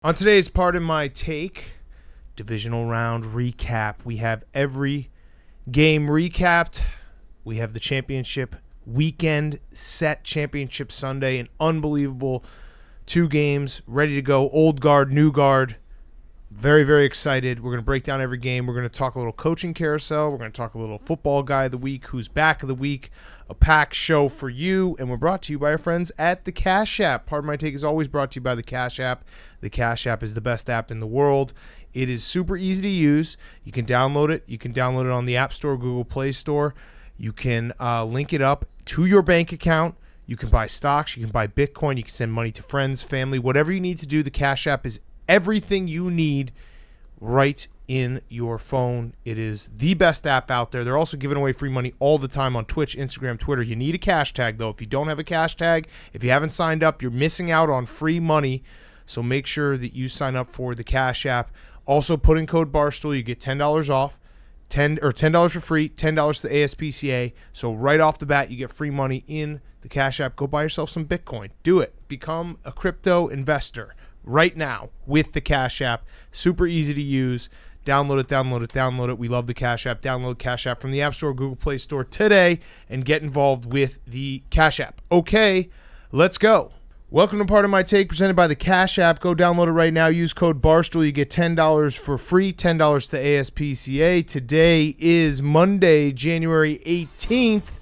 On today's Pardon My Take, divisional round recap, we have every game recapped. We have the championship weekend set, championship Sunday, an unbelievable 2 games, ready to go, old guard, new guard. Very, very excited. We're going to break down every game. We're going to talk a little coaching carousel. We're going to talk a little football guy of the week, who's back of the week, a packed show for you, and we're brought to you by our friends at the Cash App. Pardon My Take is always brought to you by the Cash App. The Cash App is the best app in the world. It is super easy to use. You can download it. You can download it on the App Store, Google Play Store. You can link it up to your bank account. You can buy stocks. You can buy Bitcoin. You can send money to friends, family, whatever you need to do. The Cash App is everything you need right in your phone. It is the best app out there. They're also giving away free money all the time on Twitch, Instagram, Twitter. You need a cash tag, though. If you don't have a cash tag, if you haven't signed up, you're missing out on free money. So make sure that you sign up for the Cash App. Also, put in code Barstool. You get $10 off, $10 for free, $10 to the ASPCA. So right off the bat, you get free money in the Cash App. Go buy yourself some Bitcoin. Do it. Become a crypto investor right now with the Cash App. Super easy to use. Download it. We love the Cash App. Download Cash App from the App Store, Google Play Store today, and get involved with the Cash App. Okay, let's go. Welcome to Pardon My Take, presented by the Cash App. Go download it right now. Use code Barstool. You get $10 for free, $10 to the ASPCA. Today is Monday, January 18th.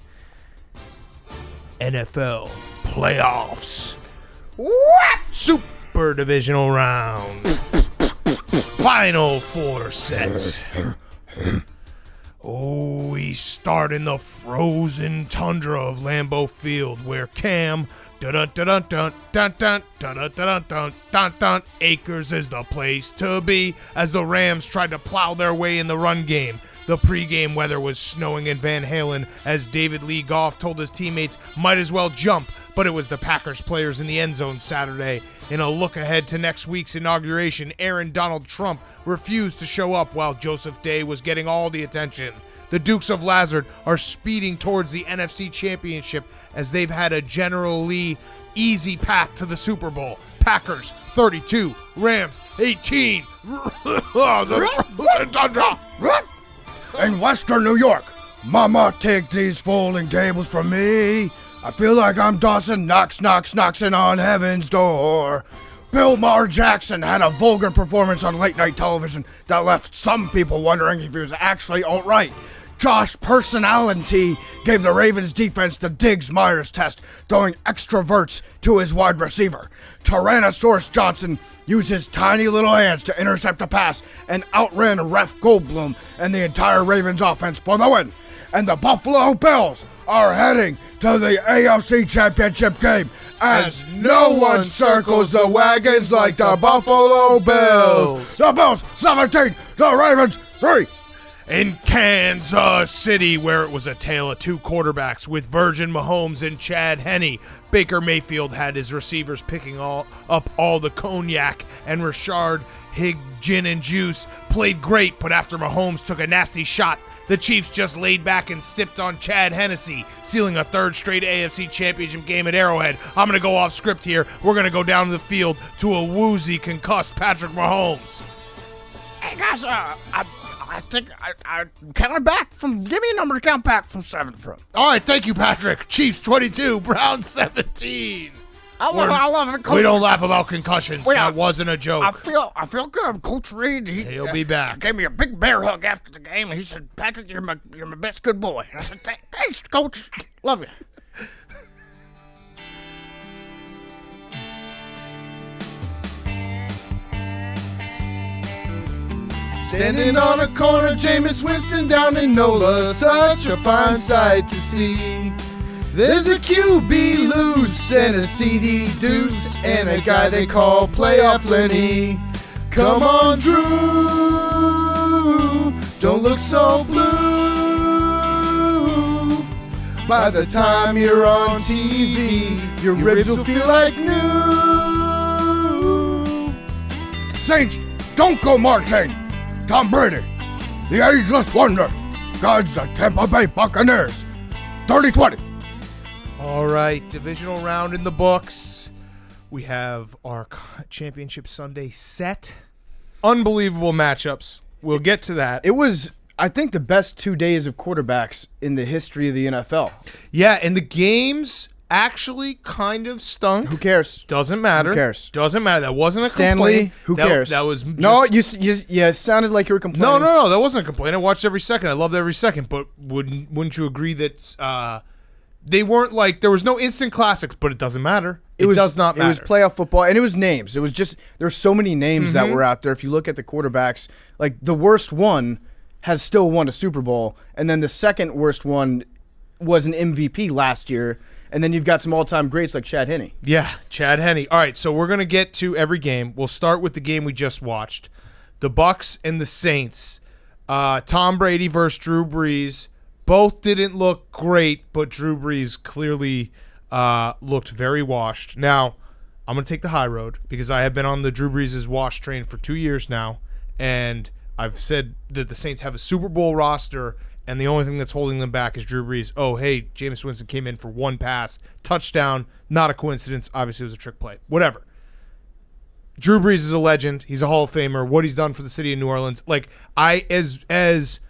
NFL playoffs. What? Super divisional round. Final 4 sets. Oh, we start in the frozen tundra of Lambeau Field, where Cam Acres is the place to be, as the Rams tried to plow their way in the run game. The pregame weather was snowing in Van Halen, as David Lee Goff told his teammates might as well jump, but it was the Packers players in the end zone Saturday. In a look ahead to next week's inauguration, Aaron Donald Trump refused to show up while Joseph Day was getting all the attention. The Dukes of Hazzard are speeding towards the NFC Championship, as they've had a generally easy path to the Super Bowl. Packers 32, Rams 18. The frozen tundra. In Western New York, Mama, take these folding tables from me. I feel like I'm Dawson knocking on heaven's door. Lamar Jackson had a vulgar performance on late night television that left some people wondering if he was actually alt-right. Josh Personality gave the Ravens defense the Diggs-Myers test, throwing extroverts to his wide receiver. Tyrannosaurus Johnson used his tiny little hands to intercept a pass and outran Ref Goldblum and the entire Ravens offense for the win. And the Buffalo Bills are heading to the AFC Championship Game, as no one circles the wagons like the Buffalo Bills. The Bills 17, the Ravens 3. In Kansas City, where it was a tale of 2 quarterbacks with Virgin Mahomes and Chad Henne, Baker Mayfield had his receivers picking up all the cognac, and Rashard Hig Gin and Juice played great, but after Mahomes took a nasty shot, the Chiefs just laid back and sipped on Chad Hennessy, sealing a 3rd straight AFC Championship game at Arrowhead. I'm going to go off script here. We're going to go down to the field to a woozy, concussed Patrick Mahomes. Hey guys, I think I counted back from. Give me a number to count back from 7 from. All right, thank you, Patrick. Chiefs 22, Browns 17. I love it, Coach. We don't laugh about concussions. That wasn't a joke. I feel good. Coach Reed, he'll be back. Gave me a big bear hug after the game, and he said, "Patrick, you're my best good boy." And I said, "Thanks, Coach. Love you." Standing on a corner, Jameis Winston down in NOLA, such a fine sight to see. There's a QB loose and a CD deuce and a guy they call Playoff Lenny. Come on, Drew, don't look so blue. By the time you're on TV, your ribs will feel like new. Saints, don't go marching. Tom Brady, the ageless wonder, guides the Tampa Bay Buccaneers 30-20. All right, divisional round in the books. We have our championship Sunday set. Unbelievable matchups. We'll get to that. It was, I think, the best 2 days of quarterbacks in the history of the NFL. Yeah, and the games actually kind of stunk. Who cares? Doesn't matter. Who cares? Doesn't matter. That wasn't a Stanley, complaint. who cares? That was just, no, you sounded like you were complaining. No, that wasn't a complaint. I watched every second. I loved every second. But wouldn't you agree that they weren't like, there was no instant classics, but it doesn't matter. It does not matter. It was playoff football, and it was names. It was just, there's so many names that were out there. If you look at the quarterbacks, like the worst one has still won a Super Bowl, and then the second worst one was an MVP last year, and then you've got some all-time greats like Chad Henne. Yeah, Chad Henne. All right, so we're going to get to every game. We'll start with the game we just watched. The Bucs and the Saints. Tom Brady versus Drew Brees. Both didn't look great, but Drew Brees clearly looked very washed. Now, I'm going to take the high road because I have been on the Drew Brees' wash train for 2 years now, and I've said that the Saints have a Super Bowl roster, and the only thing that's holding them back is Drew Brees. Oh, hey, Jameis Winston came in for one pass, touchdown, not a coincidence. Obviously, it was a trick play. Whatever. Drew Brees is a legend. He's a Hall of Famer. What he's done for the city of New Orleans. Like, as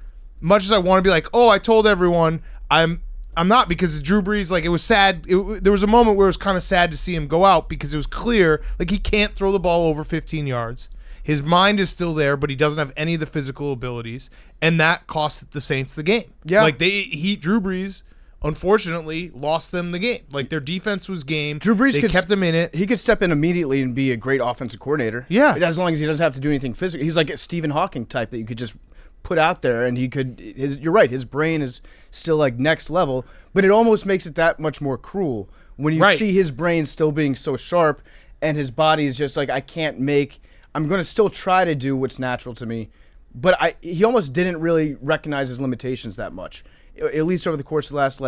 much as I want to be like, oh, I told everyone, I'm not, because Drew Brees, like, it was sad. There was a moment where it was kind of sad to see him go out because it was clear, like, he can't throw the ball over 15 yards. His mind is still there, but he doesn't have any of the physical abilities, and that cost the Saints the game. Yeah. Like, Drew Brees, unfortunately, lost them the game. Like, their defense was game. Drew Brees kept them in it. He could step in immediately and be a great offensive coordinator. Yeah. As long as he doesn't have to do anything physical. He's like a Stephen Hawking type that you could just put out there, and he could. You're right. His brain is still like next level, but it almost makes it that much more cruel when you see his brain still being so sharp, and his body is just like, I'm going to still try to do what's natural to me, but he almost didn't really recognize his limitations that much, at least over the course of the last,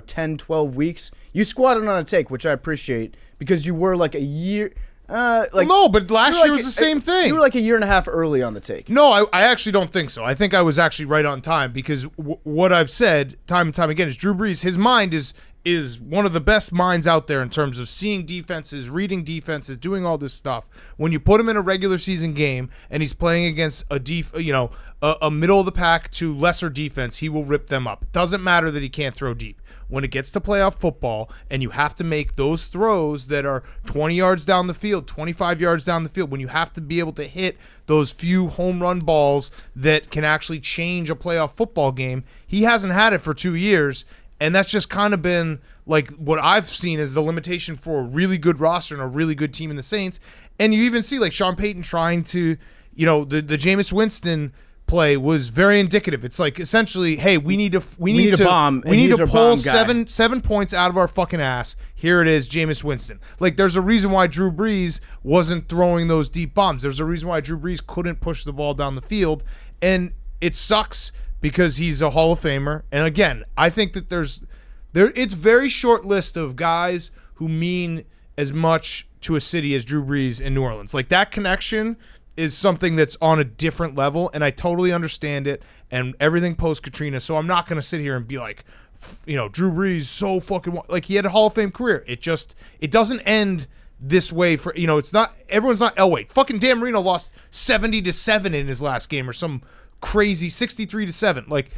10, 12 weeks. You squatted on a take, which I appreciate, because you were like a year. No, but last year was the same thing. You were like a year and a half early on the take. No, I actually don't think so. I think I was actually right on time because what I've said time and time again is Drew Brees, his mind is one of the best minds out there in terms of seeing defenses, reading defenses, doing all this stuff. When you put him in a regular season game and he's playing against a middle of the pack to lesser defense, he will rip them up. It doesn't matter that he can't throw deep. When it gets to playoff football and you have to make those throws that are 20 yards down the field, 25 yards down the field, when you have to be able to hit those few home run balls that can actually change a playoff football game, he hasn't had it for 2 years. And that's just kind of been like what I've seen as the limitation for a really good roster and a really good team in the Saints. And you even see like Sean Payton trying to, the Jameis Winston play was very indicative. It's like essentially, hey, we need to pull seven points out of our fucking ass. Here it is, Jameis Winston. Like, there's a reason why Drew Brees wasn't throwing those deep bombs. There's a reason why Drew Brees couldn't push the ball down the field, and it sucks because he's a Hall of Famer. And again, I think that it's very short list of guys who mean as much to a city as Drew Brees in New Orleans. Like, that connection is something that's on a different level, and I totally understand it and everything post-Katrina, so I'm not going to sit here and be like, Drew Brees so fucking... Like, he had a Hall of Fame career. It doesn't end this way for... it's not... Everyone's not Elway. Fucking Dan Marino lost 70-7 in his last game or some crazy 63-7. Like,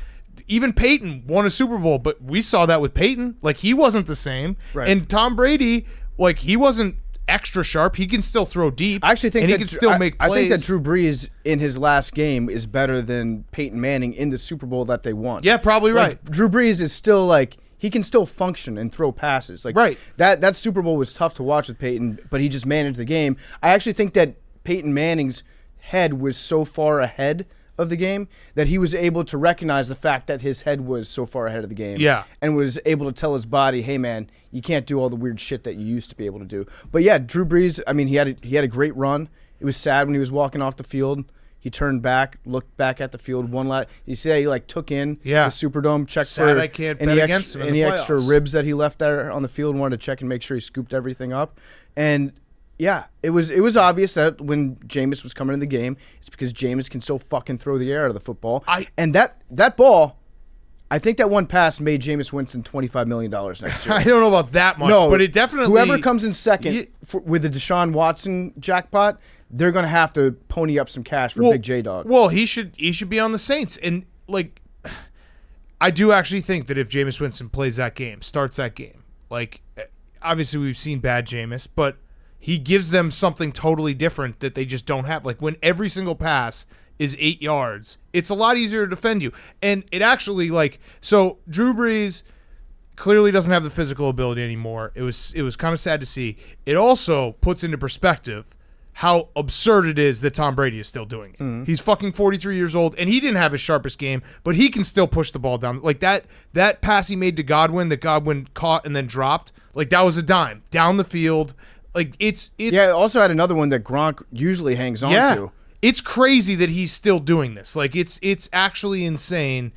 even Peyton won a Super Bowl, but we saw that with Peyton. Like, he wasn't the same. Right. And Tom Brady, like, he wasn't extra sharp. He can still throw deep. I actually think and he can still make plays. I think that Drew Brees in his last game is better than Peyton Manning in the Super Bowl that they won. Yeah, probably right. Drew Brees is still like, he can still function and throw passes. Like, right. That Super Bowl was tough to watch with Peyton, but he just managed the game. I actually think that Peyton Manning's head was so far ahead of the game that he was able to recognize the fact that his head was so far ahead of the game. Yeah. And was able to tell his body, hey man, you can't do all the weird shit that you used to be able to do. But yeah, Drew Brees, I mean, he had a great run. It was sad when he was walking off the field. He turned back, looked back at the field one last. You see how he took in the Superdome, checked sad for I can't bet against him in the playoffs. Extra ribs that he left there on the field and wanted to check and make sure he scooped everything up. And yeah, it was obvious that when Jameis was coming in the game, it's because Jameis can still fucking throw the air out of the football. And that ball, I think that one pass made Jameis Winston $25 million next year. I don't know about that much, but it definitely... Whoever comes in second with the Deshaun Watson jackpot, they're going to have to pony up some cash for Big J-Dog. Well, he should be on the Saints. And, like, I do actually think that if Jameis Winston plays that game, starts that game, like, obviously we've seen bad Jameis, but he gives them something totally different that they just don't have. Like, when every single pass is 8 yards, it's a lot easier to defend you. And it actually, like, so Drew Brees clearly doesn't have the physical ability anymore. It was kind of sad to see. It also puts into perspective how absurd it is that Tom Brady is still doing it. Mm-hmm. He's fucking 43 years old, and he didn't have his sharpest game, but he can still push the ball down. Like, that pass he made to Godwin that Godwin caught and then dropped, like, that was a dime down the field. Like, it's yeah. Also had another one that Gronk usually hangs on to. It's crazy that he's still doing this. Like, it's actually insane,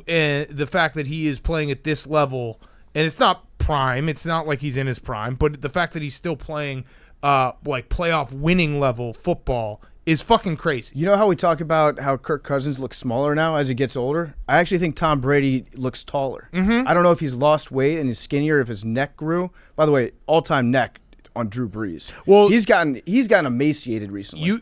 the fact that he is playing at this level, and it's not prime. It's not like he's in his prime, but the fact that he's still playing like playoff winning level football is fucking crazy. You know how we talk about how Kirk Cousins looks smaller now as he gets older? I actually think Tom Brady looks taller. Mm-hmm. I don't know if he's lost weight and he's skinnier, if his neck grew. By the way, all-time neck on Drew Brees. Well, he's gotten emaciated recently.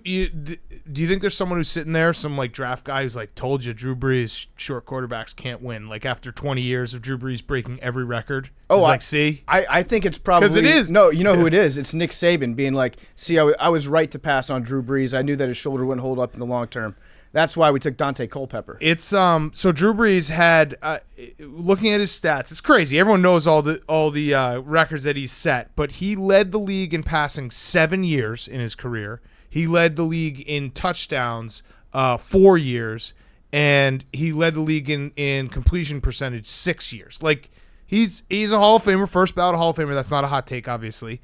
Do you think there's someone who's sitting there, some like draft guy who's like, told you Drew Brees short quarterbacks can't win? Like, after 20 years of Drew Brees breaking every record. Oh, like, see, I think it's probably because it is. No, you know who it is? It's Nick Saban being like, see, I was right to pass on Drew Brees. I knew that his shoulder wouldn't hold up in the long term. That's why we took Dante Culpepper. It's so Drew Brees had looking at his stats, it's crazy. Everyone knows all the records that he's set, but he led the league in passing 7 years in his career. He led the league in touchdowns 4 years, and he led the league in completion percentage 6 years. Like, he's a Hall of Famer, first ballot Hall of Famer. That's not a hot take, obviously.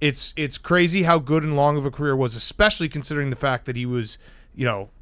It's crazy how good and long of a career was, especially considering the fact that he was,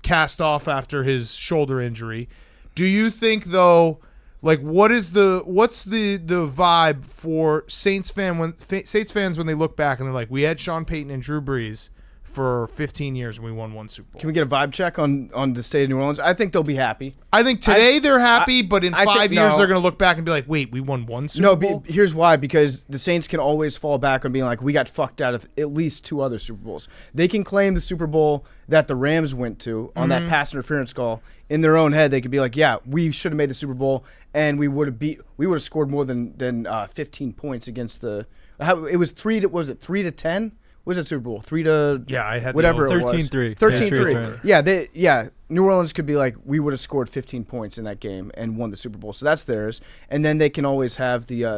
cast off after his shoulder injury. Do you think, though, like, what's the vibe for Saints fans when they look back and they're like, we had Sean Payton and Drew Brees for 15 years and we won one Super Bowl? Can we get a vibe check on the state of New Orleans? I think they'll be happy. I think today they're happy, but in 5 years they're going to look back and be like, wait, we won one Super Bowl? No, here's why. Because the Saints can always fall back on being like, we got fucked out of at least 2 other Super Bowls. They can claim the Super Bowl that the Rams went to on that pass interference call. In their own head, they could be like, yeah, we should have made the Super Bowl, and we would have scored more than 15 points against the. It was 3 to 10. What was that Super Bowl? 3 to I had whatever it was. 13-3. 13-3. Yeah, New Orleans could be like, we would have scored 15 points in that game and won the Super Bowl. So that's theirs. And then they can always have there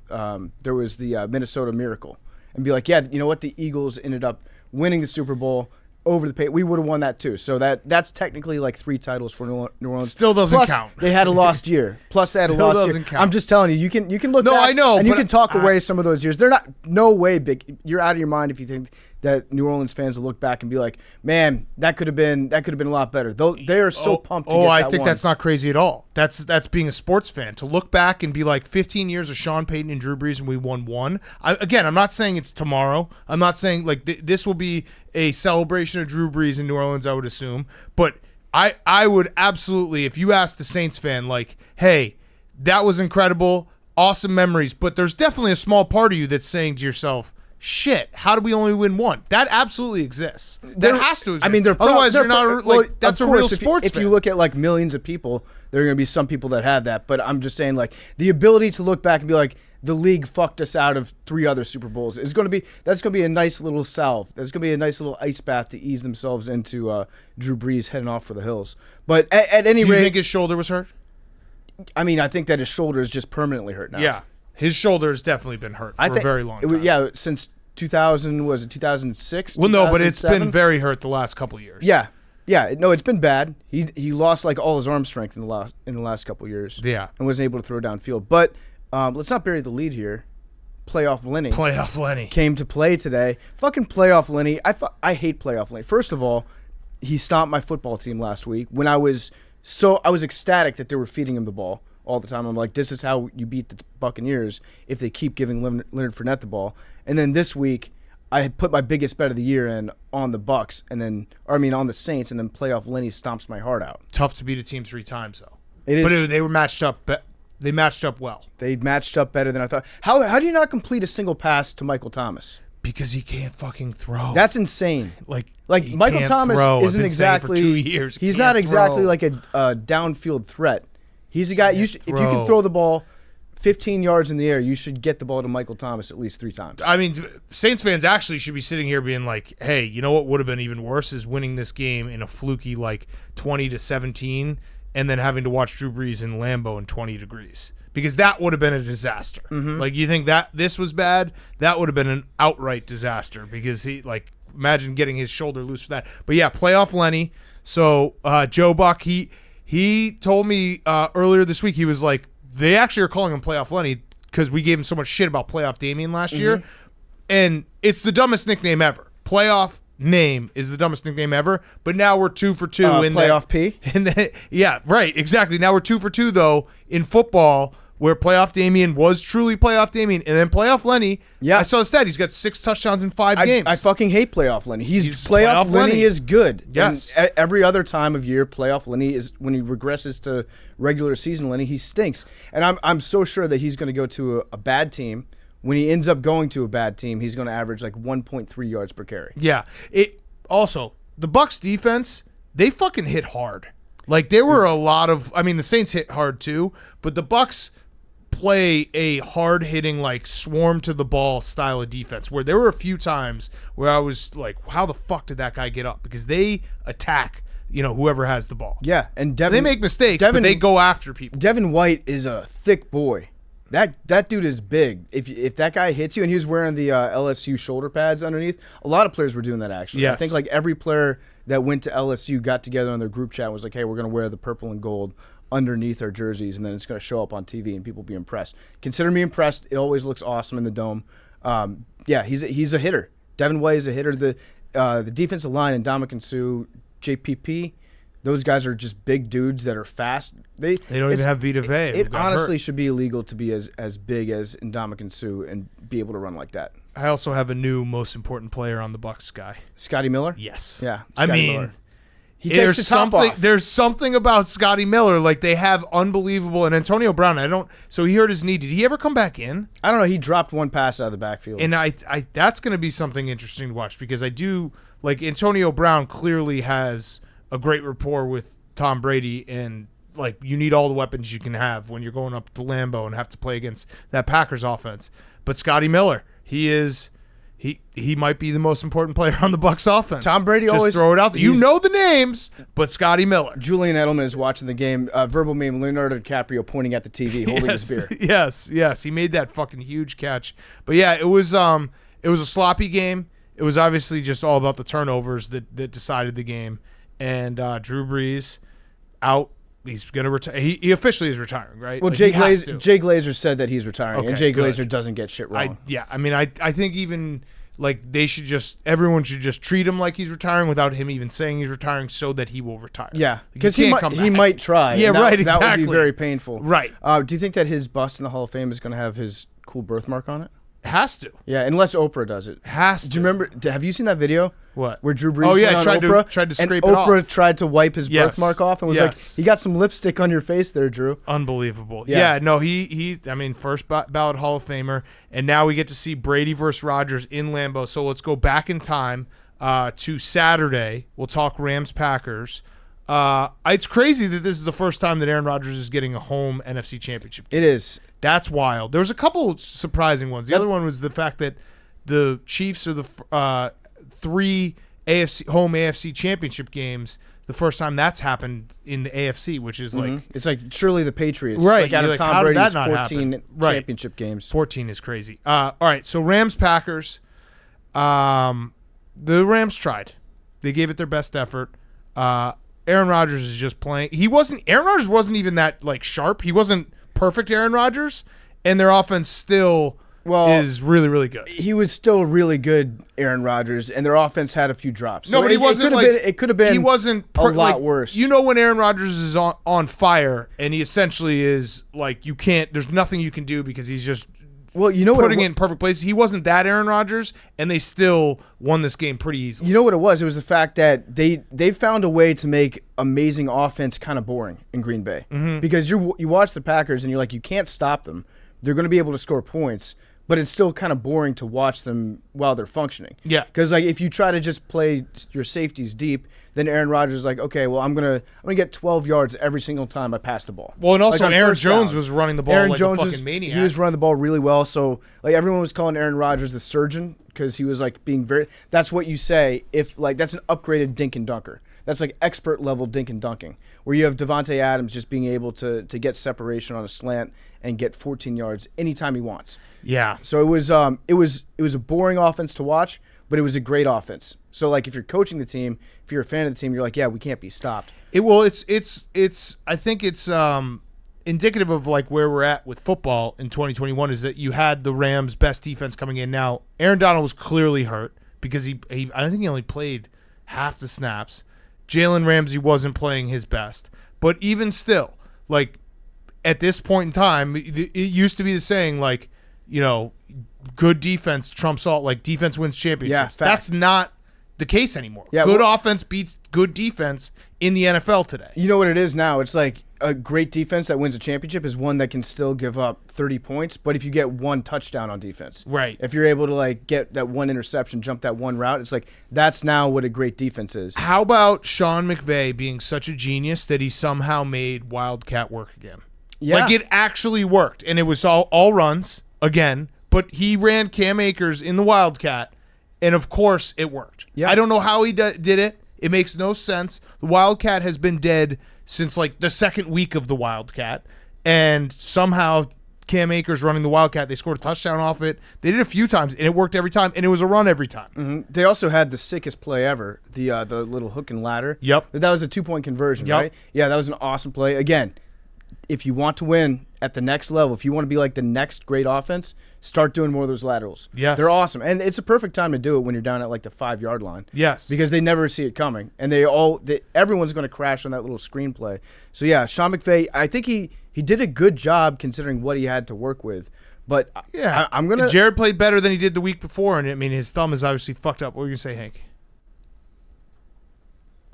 was the Minnesota Miracle and be like, yeah, you know what? The Eagles ended up winning the Super Bowl over the pay. We would have won that too. So that's technically like 3 titles for New Orleans. Still doesn't Plus, count. They had a lost year. Plus they had a Still lost doesn't year. count. I'm just telling you, you can look No, back I know, and you but can talk away some of those years. They're not no way big. You're out of your mind if you think that New Orleans fans will look back and be like, man, that could have been a lot better. They are so pumped to get that I think one. that's not crazy at all. That's being a sports fan. To look back and be like, 15 years of Sean Payton and Drew Brees and we won one. I'm not saying it's tomorrow. I'm not saying like this will be a celebration of Drew Brees in New Orleans, I would assume. But I would absolutely, if you ask the Saints fan, like, hey, that was incredible, awesome memories, but there's definitely a small part of you that's saying to yourself, shit, how do we only win one? That absolutely exists. That has to exist. I mean, otherwise you're not like, that's a real sports fan. If you look at like millions of people, there are going to be some people that have that. But I'm just saying, like, the ability to look back and be like, the league fucked us out of 3 other Super Bowls that's going to be a nice little salve. That's going to be a nice little ice bath to ease themselves into Drew Brees heading off for the hills. But at any rate, do you think his shoulder was hurt? I mean, I think that his shoulder is just permanently hurt now. Yeah. His shoulder has definitely been hurt for a very long time. Since 2006? Well, no, but it's been very hurt the last couple of years. Yeah. No, it's been bad. He lost like all his arm strength in the last couple of years. Yeah. And wasn't able to throw downfield. But let's not bury the lead here. Playoff Lenny came to play today. Fucking Playoff Lenny. I hate Playoff Lenny. First of all, he stomped my football team last week when I was ecstatic that they were feeding him the ball all the time. I'm like, this is how you beat the Buccaneers if they keep giving Leonard Fournette the ball. And then this week, I had put my biggest bet of the year in on the Bucks, on the Saints, and then Playoff Lenny stomps my heart out. Tough to beat a team 3 times, though. It is. But they were matched up. They matched up well. They matched up better than I thought. How do you not complete a single pass to Michael Thomas? Because he can't fucking throw. That's insane. Like Michael Thomas isn't exactly. For 2 years, he's not exactly like a downfield threat. He's a guy. If you can throw the ball 15 yards in the air, you should get the ball to Michael Thomas at least 3 times. I mean, Saints fans actually should be sitting here being like, "Hey, you know what would have been even worse is winning this game in a fluky 20-17, and then having to watch Drew Brees in Lambeau in 20 degrees." Because that would have been a disaster. Mm-hmm. You think that this was bad? That would have been an outright disaster because imagine getting his shoulder loose for that. But yeah, playoff Lenny. So Joe Buck, he told me earlier this week, he was like, they actually are calling him playoff Lenny because we gave him so much shit about playoff Damien last year. And it's the dumbest nickname ever. Playoff name is the dumbest nickname ever, but now we're 2 for 2 in playoff P. And yeah, right, exactly. Now we're 2 for 2 though in football, where playoff Damien was truly playoff Damien, and then playoff Lenny. Yeah, I saw the stat. He's got 6 touchdowns in 5 games. I fucking hate playoff Lenny. He's playoff Lenny is good. Yes. And every other time of year, playoff Lenny is when he regresses to regular season Lenny, he stinks. And I'm so sure that he's going to go to a bad team. When he ends up going to a bad team, he's going to average 1.3 yards per carry. Yeah. Also, the Bucs defense, they fucking hit hard. There were a lot of. I mean, the Saints hit hard too, but the Bucs play a hard-hitting, swarm to the ball style of defense, where there were a few times where I was like, how the fuck did that guy get up? Because they attack, whoever has the ball. Yeah, and they make mistakes, but they go after people. Devin White is a thick boy. That dude is big. If that guy hits you, and he was wearing the LSU shoulder pads underneath, a lot of players were doing that actually. Yes. I think every player that went to LSU got together on their group chat and was like, hey, we're going to wear the purple and gold underneath our jerseys, and then it's going to show up on TV and people be impressed. Consider me impressed. It always looks awesome in the dome. Yeah, he's a hitter. Devin White is a hitter. The defensive line and Ndamukong Suh, JPP, those guys are just big dudes that are fast. They don't even have Vita Vea. It honestly should be illegal to be as big as Ndamukong Suh and be able to run like that. I also have a new most important player on the Bucs guy. Scotty Miller? Yes. Yeah. Miller. He takes the top off. There's something about Scotty Miller. They have unbelievable. And Antonio Brown, so he hurt his knee. Did he ever come back in? I don't know. He dropped one pass out of the backfield. And I that's going to be something interesting to watch because I do, Antonio Brown clearly has a great rapport with Tom Brady, and you need all the weapons you can have when you're going up to Lambeau and have to play against that Packers offense. But Scotty Miller, he might be the most important player on the Bucs offense. Tom Brady Just always throw it out there. You know the names, but Scotty Miller. Julian Edelman is watching the game. Verbal meme: Leonardo DiCaprio pointing at the TV, holding his beer. Yes, he made that fucking huge catch. But yeah, it was a sloppy game. It was obviously just all about the turnovers that decided the game. And Drew Brees out. He's going to retire. He officially is retiring, right? Well, Jay Glazer said that he's retiring, and Jay Glazer doesn't get shit wrong. I think even everyone should just treat him like he's retiring without him even saying he's retiring, so that he will retire. Yeah, because he might try. Yeah, right. Exactly. That would be very painful. Right. Do you think that his bust in the Hall of Fame is going to have his cool birthmark on it? Has to. Yeah, unless Oprah does it. Has to. Do you remember? Have you seen that video? What? Where Drew Brees went on Oprah, tried to scrape and it off. Oprah tried to wipe his birthmark off and was like, "You got some lipstick on your face there, Drew." Unbelievable. Yeah, no, he first ballot Hall of Famer, and now we get to see Brady versus Rodgers in Lambeau. So let's go back in time to Saturday. We'll talk Rams-Packers. It's crazy that this is the first time that Aaron Rodgers is getting a home NFC Championship game. It is. That's wild. There was a couple surprising ones. The other one was the fact that the Chiefs are the 3 home AFC Championship games. The first time that's happened in the AFC, which is it's surely the Patriots, right? Out of Tom Brady's 14 championship games. 14 is crazy. All right, so Rams-Packers. The Rams tried. They gave it their best effort. Aaron Rodgers is just playing. Aaron Rodgers wasn't even that sharp. He wasn't perfect Aaron Rodgers, and their offense still is really, really good. He was still really good, Aaron Rodgers, and their offense had a few drops. No, but he wasn't it could have been he wasn't a lot worse. When Aaron Rodgers is on fire, and he essentially is you can't. There's nothing you can do because he's just Well, you know putting it in perfect place. He wasn't that Aaron Rodgers, and they still won this game pretty easily. You know what it was? It was the fact that they found a way to make amazing offense kind of boring in Green Bay. Mm-hmm. Because you watch the Packers and you're like, you can't stop them. They're going to be able to score points, but it's still kind of boring to watch them while they're functioning. Yeah. Because like if you try to just play your safeties deep, then Aaron Rodgers is like, okay, well I'm gonna get 12 yards every single time I pass the ball. Well, and also like Aaron Jones was running the ball Aaron like Jones a fucking maniac. He was running the ball really well. So like everyone was calling Aaron Rodgers the surgeon because he was like being very. That's what you say if like that's an upgraded dink and dunker. That's like expert level dink and dunking, where you have Devontae Adams just being able to get separation on a slant and get 14 yards anytime he wants. Yeah. So it was a boring offense to watch, but it was a great offense. So like if you're coaching the team, if you're a fan of the team, you're like, yeah, we can't be stopped. It's I think it's indicative of like where we're at with football in 2021 is that you had the Rams' best defense coming in. Now Aaron Donald was clearly hurt because he I think he only played half the snaps. Jalen Ramsey wasn't playing his best, but even still, like at this point in time, it used to be the saying like, you know, good defense trumps all. Like defense wins championships. Yeah, that's not the case anymore. Yeah, good offense beats good defense in the NFL today. You know what it is now? It's like a great defense that wins a championship is one that can still give up 30 points, but if you get one touchdown on defense. Right. If you're able to like get that one interception, jump that one route, it's like that's now what a great defense is. How about Sean McVay being such a genius that he somehow made Wildcat work again? Yeah. Like it actually worked, and it was all runs again, but he ran Cam Akers in the Wildcat, and of course it worked. Yeah. I don't know how he did it. It makes no sense. The Wildcat has been dead since like the second week of the Wildcat, and somehow Cam Akers running the Wildcat, they scored a touchdown off it. They did it a few times, and it worked every time, and it was a run every time. Mm-hmm. They also had the sickest play ever, the little hook and ladder. Yep. That was a 2-point conversion, Yep. right? Yeah, that was an awesome play. Again, if you want to win at the next level, if you want to be like the next great offense, start doing more of those laterals. Yes. They're awesome. And it's a perfect time to do it when you're down at like the 5-yard line. Yes. Because they never see it coming. And everyone's going to crash on that little screenplay. So, yeah, Sean McVay, I think he did a good job considering what he had to work with. But yeah, I'm going to – Jared played better than he did the week before, and I mean his thumb is obviously fucked up. What were you going to say, Hank?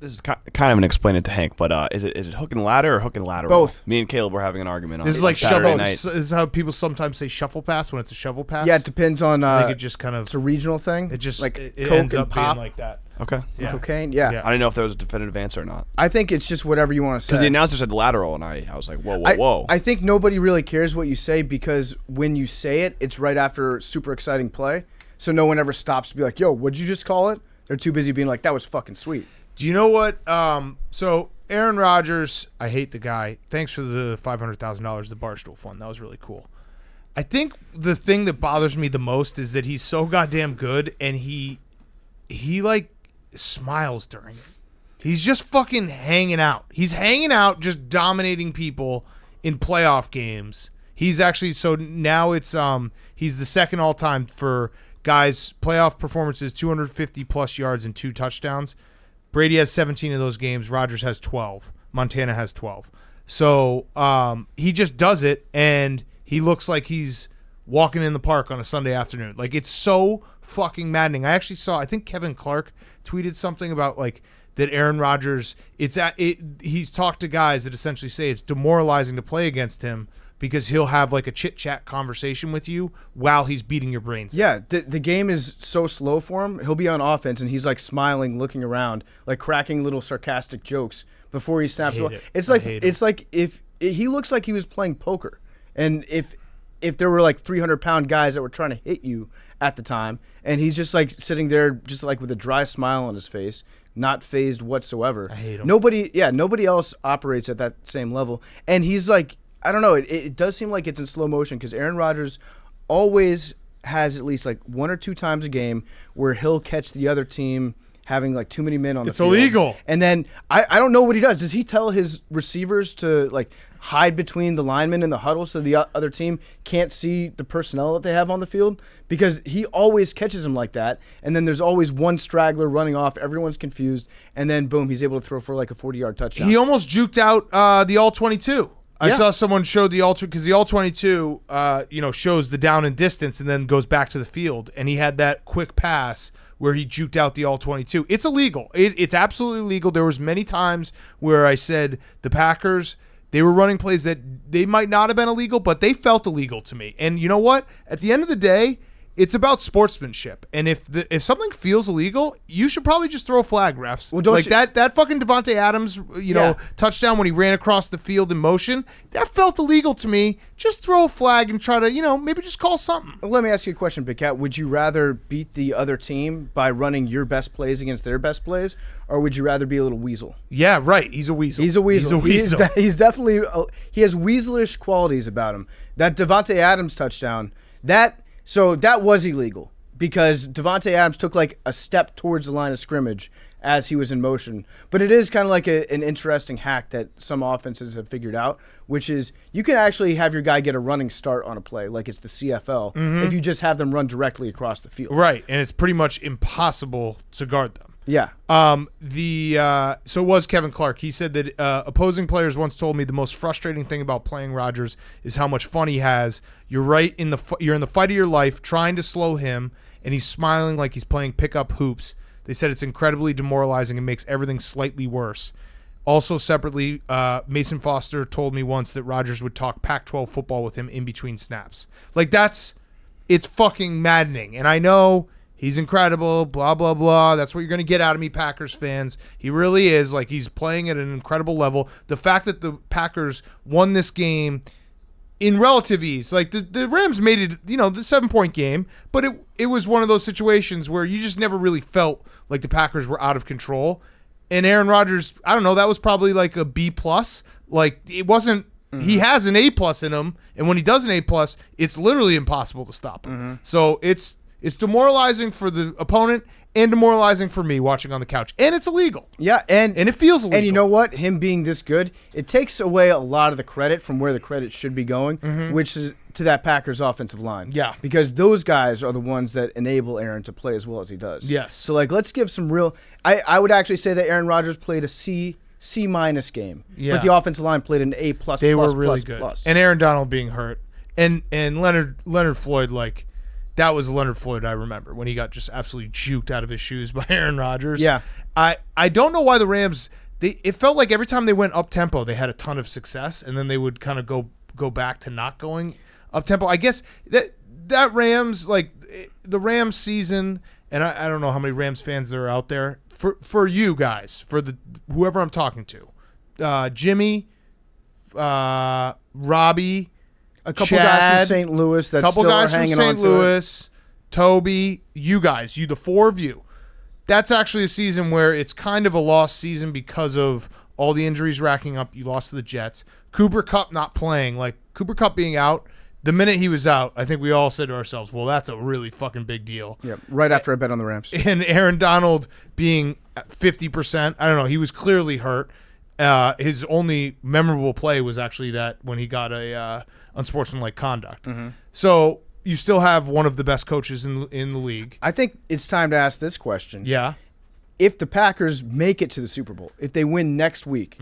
This is kind of an explain it to Hank, but is it hook and ladder or hook and lateral? Both. Me and Caleb were having an argument on This is like Saturday shovel. night. This is how people sometimes say shuffle pass when it's a shovel pass. Yeah, it depends on I think it just kind of it's a regional thing. it just like it Coke ends and up pop, being like that. Okay. Yeah. cocaine. Yeah. Yeah. I didn't know if there was a definitive answer or not. I think it's just whatever you want to say. Because the announcer said lateral, and I was like, whoa. I think nobody really cares what you say because when you say it, it's right after super exciting play. So no one ever stops to be like, yo, what'd you just call it? They're too busy being like, that was fucking sweet. Do you know what? So Aaron Rodgers, I hate the guy. Thanks for the $500,000 the Barstool Fund. That was really cool. I think the thing that bothers me the most is that he's so goddamn good, and he like smiles during it. He's just fucking hanging out. He's hanging out, just dominating people in playoff games. He's actually so now it's he's the second all time for guys playoff performances, 250 plus yards and 2 touchdowns. Brady has 17 of those games. Rodgers has 12. Montana has 12. So he just does it, and he looks like he's walking in the park on a Sunday afternoon. Like, it's so fucking maddening. I actually saw, I think Kevin Clark tweeted something about, like, that Aaron Rodgers, he's talked to guys that essentially say it's demoralizing to play against him because he'll have, like, a chit-chat conversation with you while he's beating your brains. Yeah, the game is so slow for him. He'll be on offense, and he's, like, smiling, looking around, like, cracking little sarcastic jokes before he snaps. It's like if he looks like he was playing poker, and if there were, like, 300-pound guys that were trying to hit you at the time, and he's just, like, sitting there just, like, with a dry smile on his face, not phased whatsoever. I hate him. Nobody else operates at that same level. And he's, like, I don't know. It does seem like it's in slow motion because Aaron Rodgers always has at least like 1 or 2 times a game where he'll catch the other team having like too many men on the field. It's illegal. And then I don't know what he does. Does he tell his receivers to like hide between the linemen in the huddle so the other team can't see the personnel that they have on the field? Because he always catches them like that. And then there's always one straggler running off. Everyone's confused. And then boom, he's able to throw for like a 40-yard touchdown. He almost juked out the All-22. I saw someone show the all because the all 22, shows the down and distance and then goes back to the field, and he had that quick pass where he juked out the all 22. It's illegal. It's absolutely legal. There was many times where I said the Packers, they were running plays that they might not have been illegal, but they felt illegal to me. And you know what? At the end of the day, it's about sportsmanship. And if something feels illegal, you should probably just throw a flag, refs. Well, don't that fucking Devontae Adams, touchdown when he ran across the field in motion, that felt illegal to me. Just throw a flag and try to, maybe just call something. Well, let me ask you a question, Big Cat. Would you rather beat the other team by running your best plays against their best plays, or would you rather be a little weasel? Yeah, right. He's a weasel. He's definitely he has weaselish qualities about him. That Devontae Adams touchdown, that was illegal because Devontae Adams took like a step towards the line of scrimmage as he was in motion. But it is kind of like an interesting hack that some offenses have figured out, which is you can actually have your guy get a running start on a play like it's the CFL if you just have them run directly across the field. Right, and it's pretty much impossible to guard them. Yeah. So it was Kevin Clark. He said that opposing players once told me the most frustrating thing about playing Rodgers is how much fun he has. You're in the fight of your life trying to slow him, and he's smiling like he's playing pickup hoops. They said it's incredibly demoralizing and makes everything slightly worse. Also, separately, Mason Foster told me once that Rodgers would talk Pac-12 football with him in between snaps. It's fucking maddening. And I know he's incredible, blah, blah, blah. That's what you're going to get out of me, Packers fans. He really is. He's playing at an incredible level. The fact that the Packers won this game in relative ease. The Rams made it, the 7-point game, but it was one of those situations where you just never really felt like the Packers were out of control. And Aaron Rodgers, I don't know, that was probably like a B+. It wasn't, he has an A+ in him, and when he does an A+, it's literally impossible to stop him. So it's demoralizing for the opponent and demoralizing for me watching on the couch. And it's illegal. Yeah, and it feels illegal. And you know what? Him being this good, it takes away a lot of the credit from where the credit should be going, which is to that Packers offensive line. Yeah. Because those guys are the ones that enable Aaron to play as well as he does. Yes. So, let's give some real – I would actually say that Aaron Rodgers played a C- game. Yeah. But the offensive line played an A+++++. They were really good. And Aaron Donald being hurt. And Leonard Floyd, that was Leonard Floyd I remember when he got just absolutely juked out of his shoes by Aaron Rodgers. Yeah. I don't know why the Rams it felt like every time they went up tempo they had a ton of success, and then they would kind of go back to not going up tempo. I guess that Rams the Rams season, and I don't know how many Rams fans there are out there. For you guys, for whoever I'm talking to, Jimmy, Robbie, a couple Chad, guys from St. Louis that still are hanging on to it. St. Louis, Toby, you guys, the four of you. That's actually a season where it's kind of a lost season because of all the injuries racking up. You lost to the Jets. Cooper Kupp not playing. Cooper Kupp being out, the minute he was out, I think we all said to ourselves, well, that's a really fucking big deal. Yeah, right after I bet on the Rams. And Aaron Donald being at 50%, I don't know, he was clearly hurt. His only memorable play was actually that when he got a unsportsmanlike conduct. So you still have one of the best coaches in the league. I think it's time to ask this question. Yeah. If the Packers make it to the Super Bowl, if they win next week,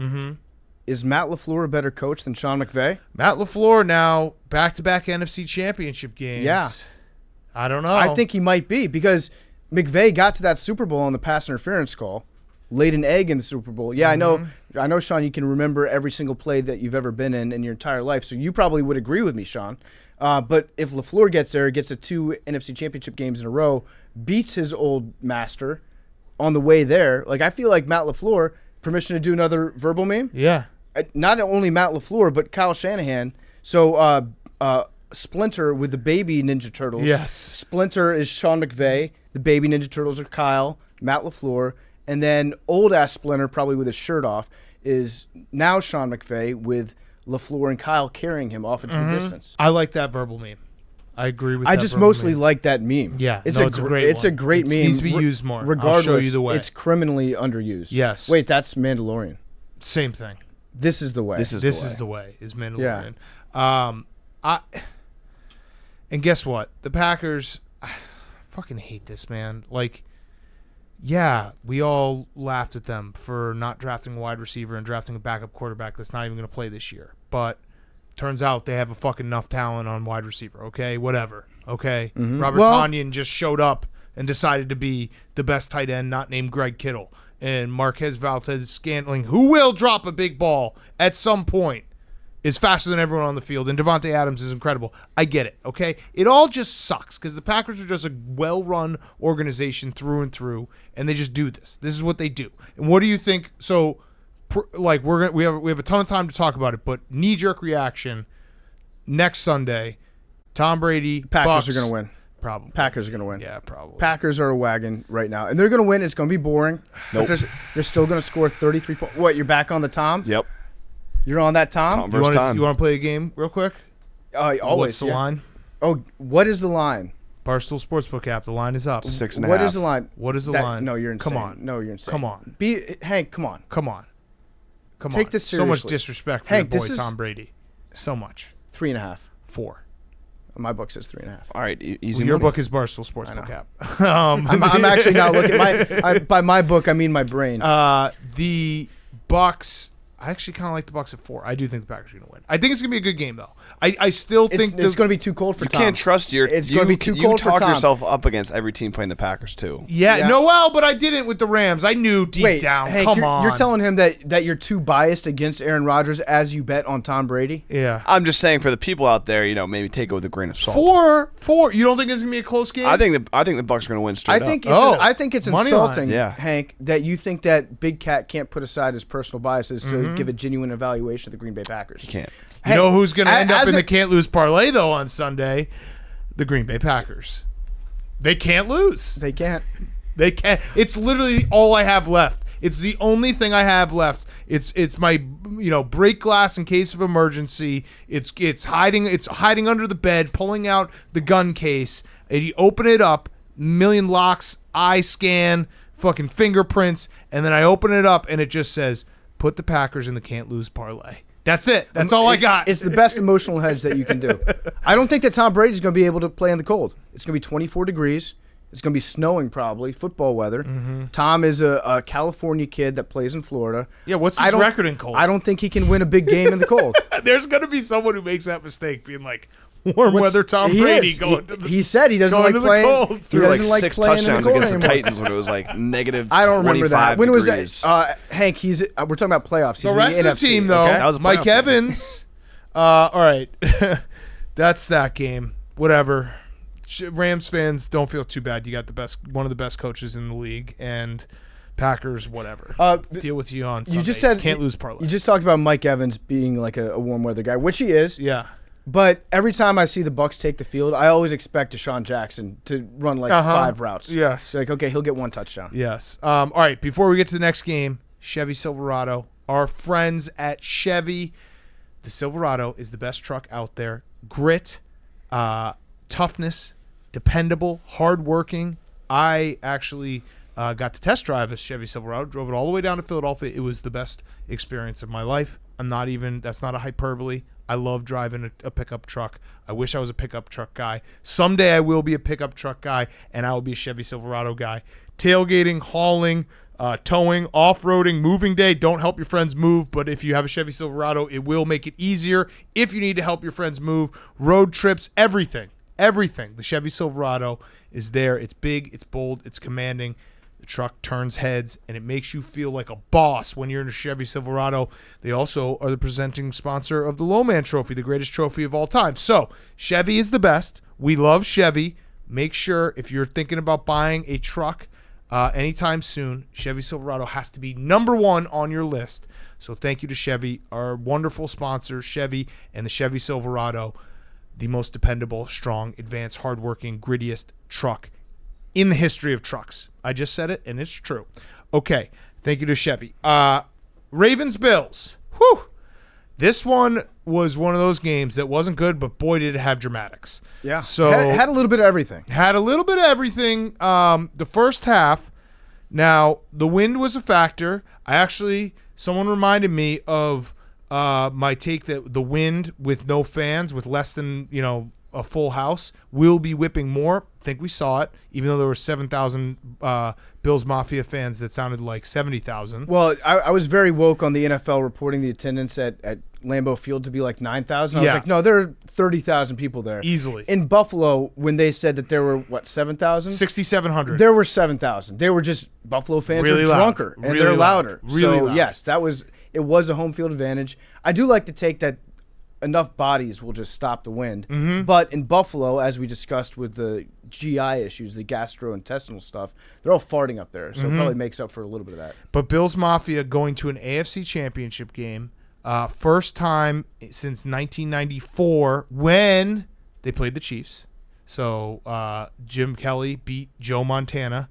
is Matt LaFleur a better coach than Sean McVay? Matt LaFleur now back-to-back NFC Championship games. Yeah. I don't know. I think he might be because McVay got to that Super Bowl on the pass interference call, laid an egg in the Super Bowl. Yeah, I know, Sean, you can remember every single play that you've ever been in your entire life, so you probably would agree with me, Sean. But if LaFleur gets there, gets to 2 NFC Championship games in a row, beats his old master on the way there, I feel like Matt LaFleur, permission to do another verbal meme? Yeah. Not only Matt LaFleur, but Kyle Shanahan. So Splinter with the baby Ninja Turtles. Yes. Splinter is Sean McVay. The baby Ninja Turtles are Kyle, Matt LaFleur. And then old-ass Splinter, probably with his shirt off, is now Sean McVay with LaFleur and Kyle carrying him off into the distance. I like that verbal meme. I agree with that. I just mostly like that meme. Yeah, it's a great one. It's a great meme. It needs to be used more. Regardless, I'll show you the way. It's criminally underused. Yes. Wait, that's Mandalorian. Same thing. This is the way. This is the way. Is Mandalorian. Yeah. And guess what? The Packers. I fucking hate this, man. Yeah, we all laughed at them for not drafting a wide receiver and drafting a backup quarterback that's not even going to play this year. But Turns out they have a fucking enough talent on wide receiver. Okay, whatever. Okay, Mm-hmm. Robert Tonyan just showed up and decided to be the best tight end, not named Greg Kittle. And Marquez Valdes-Scantling, who will drop a big ball at some point, is faster than everyone on the field. And Devontae Adams is incredible. I get it, okay? It all just sucks because the Packers are just a well-run organization through and through, and they just do this. This is what they do. And what do you think? So, like, we have a ton of time to talk about it, but knee-jerk reaction next Sunday, Tom Brady, Packers Bucks, are going to win. Probably. Packers are going to win. Yeah, probably. Packers are a wagon right now, and they're going to win. It's going to be boring. Nope. But they're still going to score 33 points. What, you're back on the Tom? Yep. You're on that Tom? Tom versus Tom. You want to play a game real quick? Always. What's the line? Oh, what is the line? Barstool Sportsbook app. The line is up. 6.5. What is the line? What is the line? No, you're insane. Come on. No, you're insane. Come on. Hank, come on. Come on. Come on. Take this So much seriously. disrespect for Hank, your this boy is- Tom Brady. So much. 3.5. 4. My book says 3.5. All right, easy. Your money. book is Barstool Sportsbook I app. I'm actually not looking. By my book, I mean my brain. The Bucks. I actually kind of like the Bucks at 4. I do think the Packers are going to win. I think it's going to be a good game, though. I still think it's going to be too cold for You Tom. can't trust your. It's going to be too You cold for talk Tom. yourself up against every team playing the Packers too. Yeah, no, well, but I didn't with the Rams. I knew deep Wait, down. Hank, Come on. you're telling him that you're too biased against Aaron Rodgers as you bet on Tom Brady? Yeah. I'm just saying for the people out there, maybe take it with a grain of salt. 4. You don't think it's going to be a close game? I think the Bucks are going to win straight I think it's money insulting, line. Yeah. Hank, that you think that Big Cat can't put aside his personal biases to give a genuine evaluation of the Green Bay Packers. You can't. You know who's going to end up as in a- the can't lose parlay, though, on Sunday? The Green Bay Packers. They can't lose. They can't. They can't. It's literally all I have left. It's the only thing I have left. It's my break glass in case of emergency. It's hiding under the bed, pulling out the gun case, and you open it up, million locks, eye scan, fucking fingerprints, and then I open it up and it just says, "Put the Packers in the can't lose parlay." That's it. That's all I got. It's the best emotional hedge that you can do. I don't think that Tom Brady's going to be able to play in the cold. It's going to be 24 degrees. It's going to be snowing probably, football weather. Tom is a California kid that plays in Florida. Yeah, what's his record in cold? I don't think he can win a big game in the cold. There's going to be someone who makes that mistake, being like, warm weather Tom Brady going to the He said he doesn't going like to the playing. cold. He Threw like doesn't like 6 playing in the touchdowns cold against the anymore. Titans when it was like negative. I don't remember that. 25 When was degrees. that? Hank, we're talking about playoffs. He's The in rest of the NFC, team, though, okay? That was a Mike playoff game. Evans. All right. That's that game. Whatever. Rams fans, don't feel too bad. You got one of the best coaches in the league, and Packers, whatever. Deal with you on Sunday. You just said can't lose parlay. You just talked about Mike Evans being like a warm weather guy, which he is. Yeah. But every time I see the Bucks take the field, I always expect Deshaun Jackson to run like 5 routes. Yes. So like, okay, he'll get 1 touchdown. Yes. All right. Before we get to the next game, Chevy Silverado. Our friends at Chevy. The Silverado is the best truck out there. Grit, toughness, dependable, hardworking. I actually got to test drive a Chevy Silverado. Drove it all the way down to Philadelphia. It was the best experience of my life. That's not a hyperbole. I love driving a pickup truck. I wish I was a pickup truck guy. Someday I will be a pickup truck guy, and I will be a Chevy Silverado guy. Tailgating, hauling, towing, off-roading, moving day. Don't help your friends move, but if you have a Chevy Silverado, it will make it easier. If you need to help your friends move, road trips, everything. The Chevy Silverado is there. It's big, it's bold, it's commanding. The truck turns heads, and it makes you feel like a boss when you're in a Chevy Silverado. They also are the presenting sponsor of the Lowman Trophy, the greatest trophy of all time. So, Chevy is the best. We love Chevy. Make sure, if you're thinking about buying a truck anytime soon, Chevy Silverado has to be number 1 on your list. So, thank you to Chevy, our wonderful sponsor, Chevy, and the Chevy Silverado, the most dependable, strong, advanced, hardworking, grittiest truck in the history of trucks. I just said it, and it's true. Okay, thank you to Chevy. Ravens-Bills. Whew. This one was one of those games that wasn't good, but boy, did it have dramatics. Yeah. So had a little bit of everything. Had a little bit of everything. The first half, now, the wind was a factor. Someone reminded me of my take that the wind with no fans, with less than, a full house, will be whipping more. think we saw it, even though there were 7,000 Bills Mafia fans that sounded like 70,000. Well, I was very woke on the NFL reporting the attendance at Lambeau Field to be like 9,000. I was like, no, there are 30,000 people there. Easily. In Buffalo, when they said that there were, 7,000? 6,700. There were 7,000. They were just Buffalo fans really are drunker, and really they're loud. louder. Really so, loud. yes, it was a home field advantage. I do like to take that enough bodies will just stop the wind. Mm-hmm. But in Buffalo, as we discussed with the GI issues, the gastrointestinal stuff, they're all farting up there. So it probably makes up for a little bit of that. But Bills Mafia going to an AFC Championship game, first time since 1994 when they played the Chiefs. So Jim Kelly beat Joe Montana.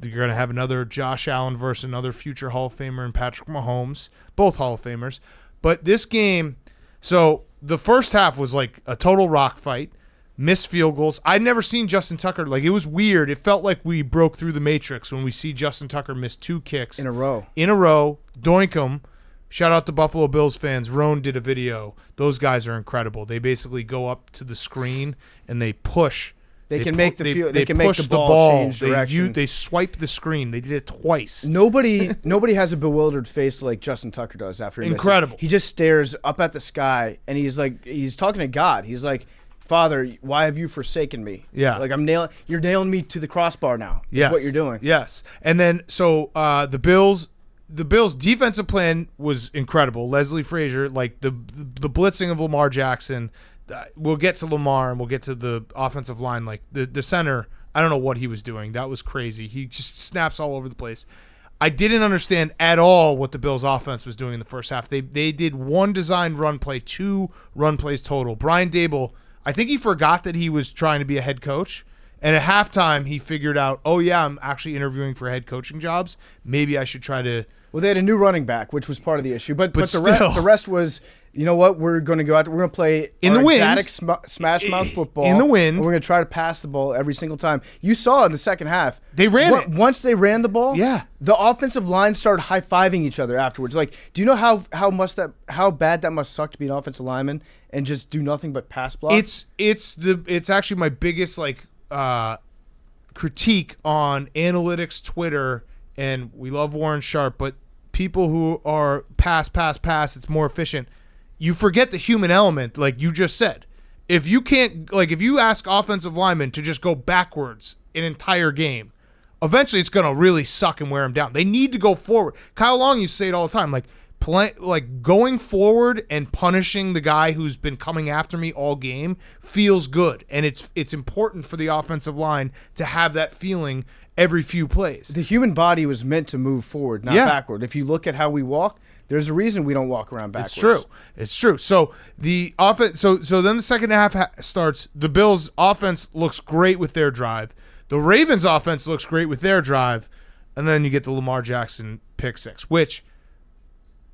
You're going to have another Josh Allen versus another future Hall of Famer and Patrick Mahomes, both Hall of Famers. But this game, so the first half was like a total rock fight, missed field goals. I'd never seen Justin Tucker. Like, it was weird. It felt like we broke through the matrix when we see Justin Tucker miss 2 kicks. In a row, doink 'em. Shout out to Buffalo Bills fans. Roan did a video. Those guys are incredible. They basically go up to the screen and they push. They can push make the ball change direction. They swipe the screen. They did it twice. Nobody has a bewildered face like Justin Tucker does after he misses. Incredible. He just stares up at the sky and he's talking to God. He's like, Father, why have you forsaken me? Yeah. Like you're nailing me to the crossbar now. Yes. That's what you're doing. Yes. And then so the Bills defensive plan was incredible. Leslie Frazier, like the blitzing of Lamar Jackson. We'll get to Lamar and we'll get to the offensive line. Like the center, I don't know what he was doing. That was crazy. He just snaps all over the place. I didn't understand at all what the Bills offense was doing in the first half. They did one designed run play, 2 run plays total. Brian Daboll, I think he forgot that he was trying to be a head coach. And at halftime, he figured out, oh, yeah, I'm actually interviewing for head coaching jobs. Maybe I should try to. Well, they had a new running back, which was part of the issue. But still, the rest was, you know what? We're going to go out there. We're going to play in the wind, exotic smash mouth football. In the wind. And we're going to try to pass the ball every single time. You saw in the second half. They ran it. Once they ran the ball, yeah, the offensive line started high-fiving each other afterwards. Like, do you know how bad that must suck to be an offensive lineman and just do nothing but pass block? It's actually my biggest, like, critique on analytics, Twitter, and we love Warren Sharp, but people who are pass, it's more efficient. You forget the human element, like you just said. If you ask offensive linemen to just go backwards an entire game, eventually it's going to really suck and wear them down. They need to go forward. Kyle Long used to say it all the time, like going forward and punishing the guy who's been coming after me all game feels good, and it's important for the offensive line to have that feeling every few plays. The human body was meant to move forward, not backward. If you look at how we walk, there's a reason we don't walk around backwards. It's true. So the offense. So then the second half starts. The Bills' offense looks great with their drive. The Ravens' offense looks great with their drive, and then you get the Lamar Jackson pick 6, which.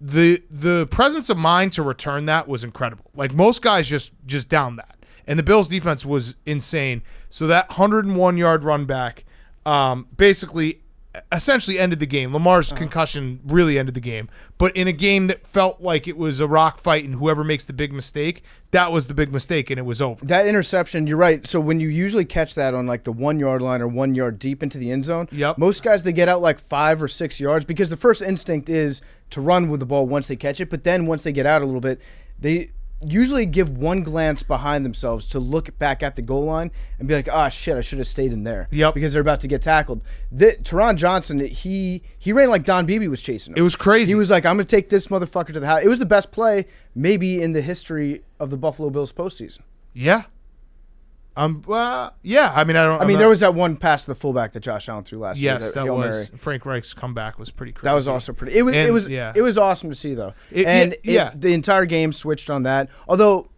The presence of mind to return that was incredible. Like, most guys just down that. And the Bills defense was insane. So that 101-yard run back basically essentially ended the game. Lamar's concussion really ended the game. But in a game that felt like it was a rock fight and whoever makes the big mistake, that was the big mistake and it was over. That interception, you're right. So when you usually catch that on like the 1-yard line or 1 yard deep into the end zone, most guys, they get out like 5 or 6 yards because the first instinct is to run with the ball once they catch it. But then once they get out a little bit, they usually give one glance behind themselves to look back at the goal line and be like, "Ah, shit, I should have stayed in there." Because they're about to get tackled. Teron Johnson, he ran like Don Beebe was chasing him. It was crazy. He was like, "I'm going to take this motherfucker to the house." It was the best play maybe in the history of the Buffalo Bills postseason. Yeah. Yeah. I mean, there was that one pass to the fullback that Josh Allen threw last year. Yes, that was. Mary. Frank Reich's comeback was pretty crazy. That was also pretty. It was awesome to see though. The entire game switched on that. Although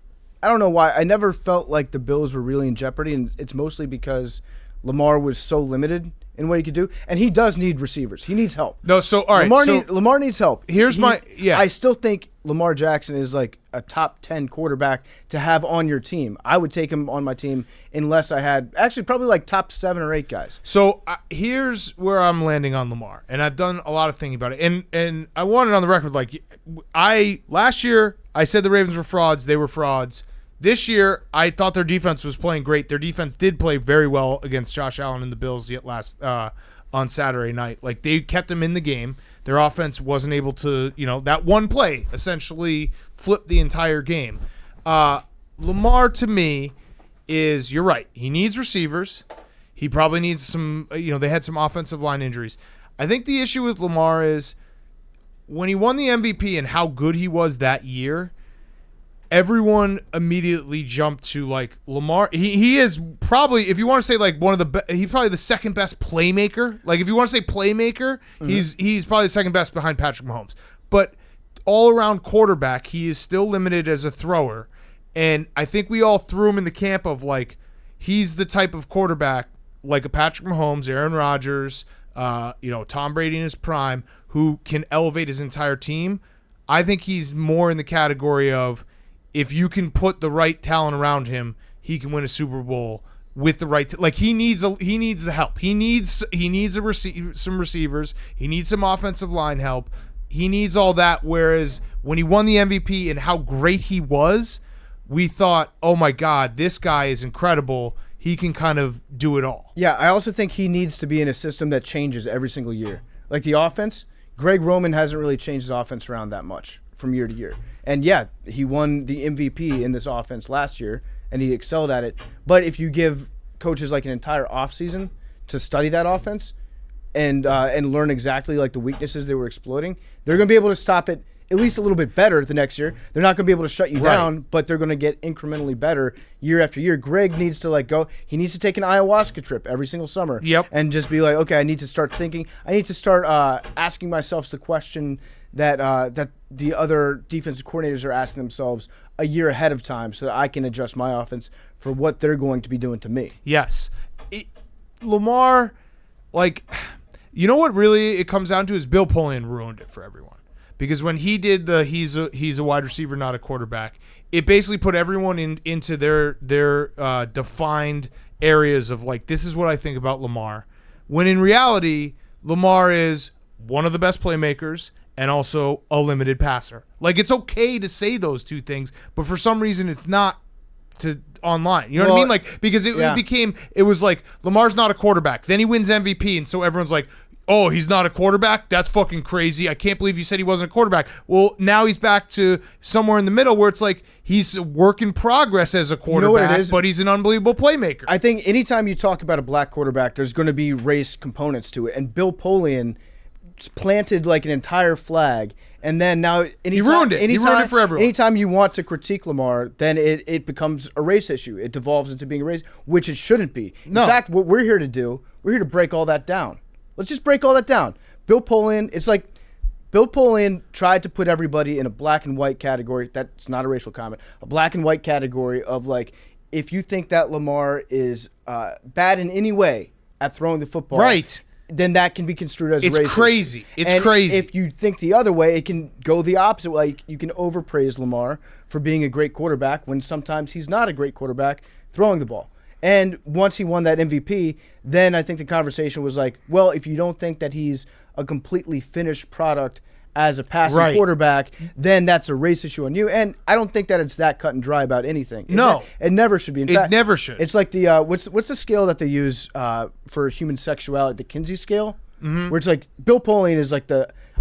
I don't know why, I never felt like the Bills were really in jeopardy, and it's mostly because Lamar was so limited in what he could do, and he does need receivers. He needs help. No, so all right, Lamar needs help. I still think Lamar Jackson is like a top 10 quarterback to have on your team. I would take him on my team unless I had actually probably like top 7 or 8 guys. So here's where I'm landing on Lamar, and I've done a lot of thinking about it, and I want it on the record. Like last year, I said the Ravens were frauds. They were frauds. This year, I thought their defense was playing great. Their defense did play very well against Josh Allen and the Bills on Saturday night. Like, they kept them in the game. Their offense wasn't able to, that one play essentially flipped the entire game. Lamar, to me, you're right. He needs receivers. He probably needs some, they had some offensive line injuries. I think the issue with Lamar is when he won the MVP and how good he was that year, everyone immediately jumped to like Lamar. He is probably, if you want to say like one of the he's probably the second best playmaker. Like if you want to say playmaker, he's probably the second best behind Patrick Mahomes. But all around quarterback, he is still limited as a thrower. And I think we all threw him in the camp of like he's the type of quarterback like a Patrick Mahomes, Aaron Rodgers, Tom Brady in his prime, who can elevate his entire team. I think he's more in the category of if you can put the right talent around him, he can win a Super Bowl with the right. He needs the help. He needs some receivers. He needs some offensive line help. He needs all that. Whereas when he won the MVP and how great he was, we thought, oh my God, this guy is incredible. He can kind of do it all. Yeah, I also think he needs to be in a system that changes every single year. Like the offense, Greg Roman hasn't really changed his offense around that much from year to year. And yeah, he won the MVP in this offense last year, and he excelled at it. But if you give coaches like an entire offseason to study that offense and learn exactly like the weaknesses they were exploiting, they're going to be able to stop it at least a little bit better the next year. They're not going to be able to shut you down, but they're going to get incrementally better year after year. Greg needs to go. He needs to take an ayahuasca trip every single summer. Yep. And just be like, okay, I need to start thinking. I need to start asking myself the question that the other defensive coordinators are asking themselves a year ahead of time, so that I can adjust my offense for what they're going to be doing to me. Yes. Lamar, what really it comes down to is Bill Polian ruined it for everyone. Because when he did he's a wide receiver, not a quarterback, it basically put everyone into their defined areas of like, this is what I think about Lamar. When in reality, Lamar is one of the best playmakers and also a limited passer. Like, it's okay to say those two things, but for some reason it's not online. You know what I mean? Like, because it was like Lamar's not a quarterback. Then he wins MVP, and so everyone's like, oh, he's not a quarterback? That's fucking crazy. I can't believe you said he wasn't a quarterback. Well, now he's back to somewhere in the middle where it's like he's a work in progress as a quarterback, but he's an unbelievable playmaker. I think anytime you talk about a black quarterback, there's going to be race components to it. And Bill Polian planted like an entire flag. And then now he ruined it. He ruined it for everyone. Anytime you want to critique Lamar, then it becomes a race issue. It devolves into being a race, which it shouldn't be. No. In fact, what we're here to do, we're here to break all that down. Let's just break all that down. Bill Polian, it's like Bill Polian tried to put everybody in a black and white category. That's not a racial comment. A black and white category of like, if you think that Lamar is bad in any way at throwing the football, right, then that can be construed as racist. It's crazy. It's and crazy. If you think the other way, it can go the opposite way. You can overpraise Lamar for being a great quarterback when sometimes he's not a great quarterback throwing the ball. And once he won that MVP, then I think the conversation was like, well, if you don't think that he's a completely finished product as a passing quarterback, then that's a race issue on you. And I don't think that it's that cut and dry about anything. It never should be. In fact, never should. It's like the what's the scale that they use for human sexuality, the Kinsey scale, where it's like Bill Polian is like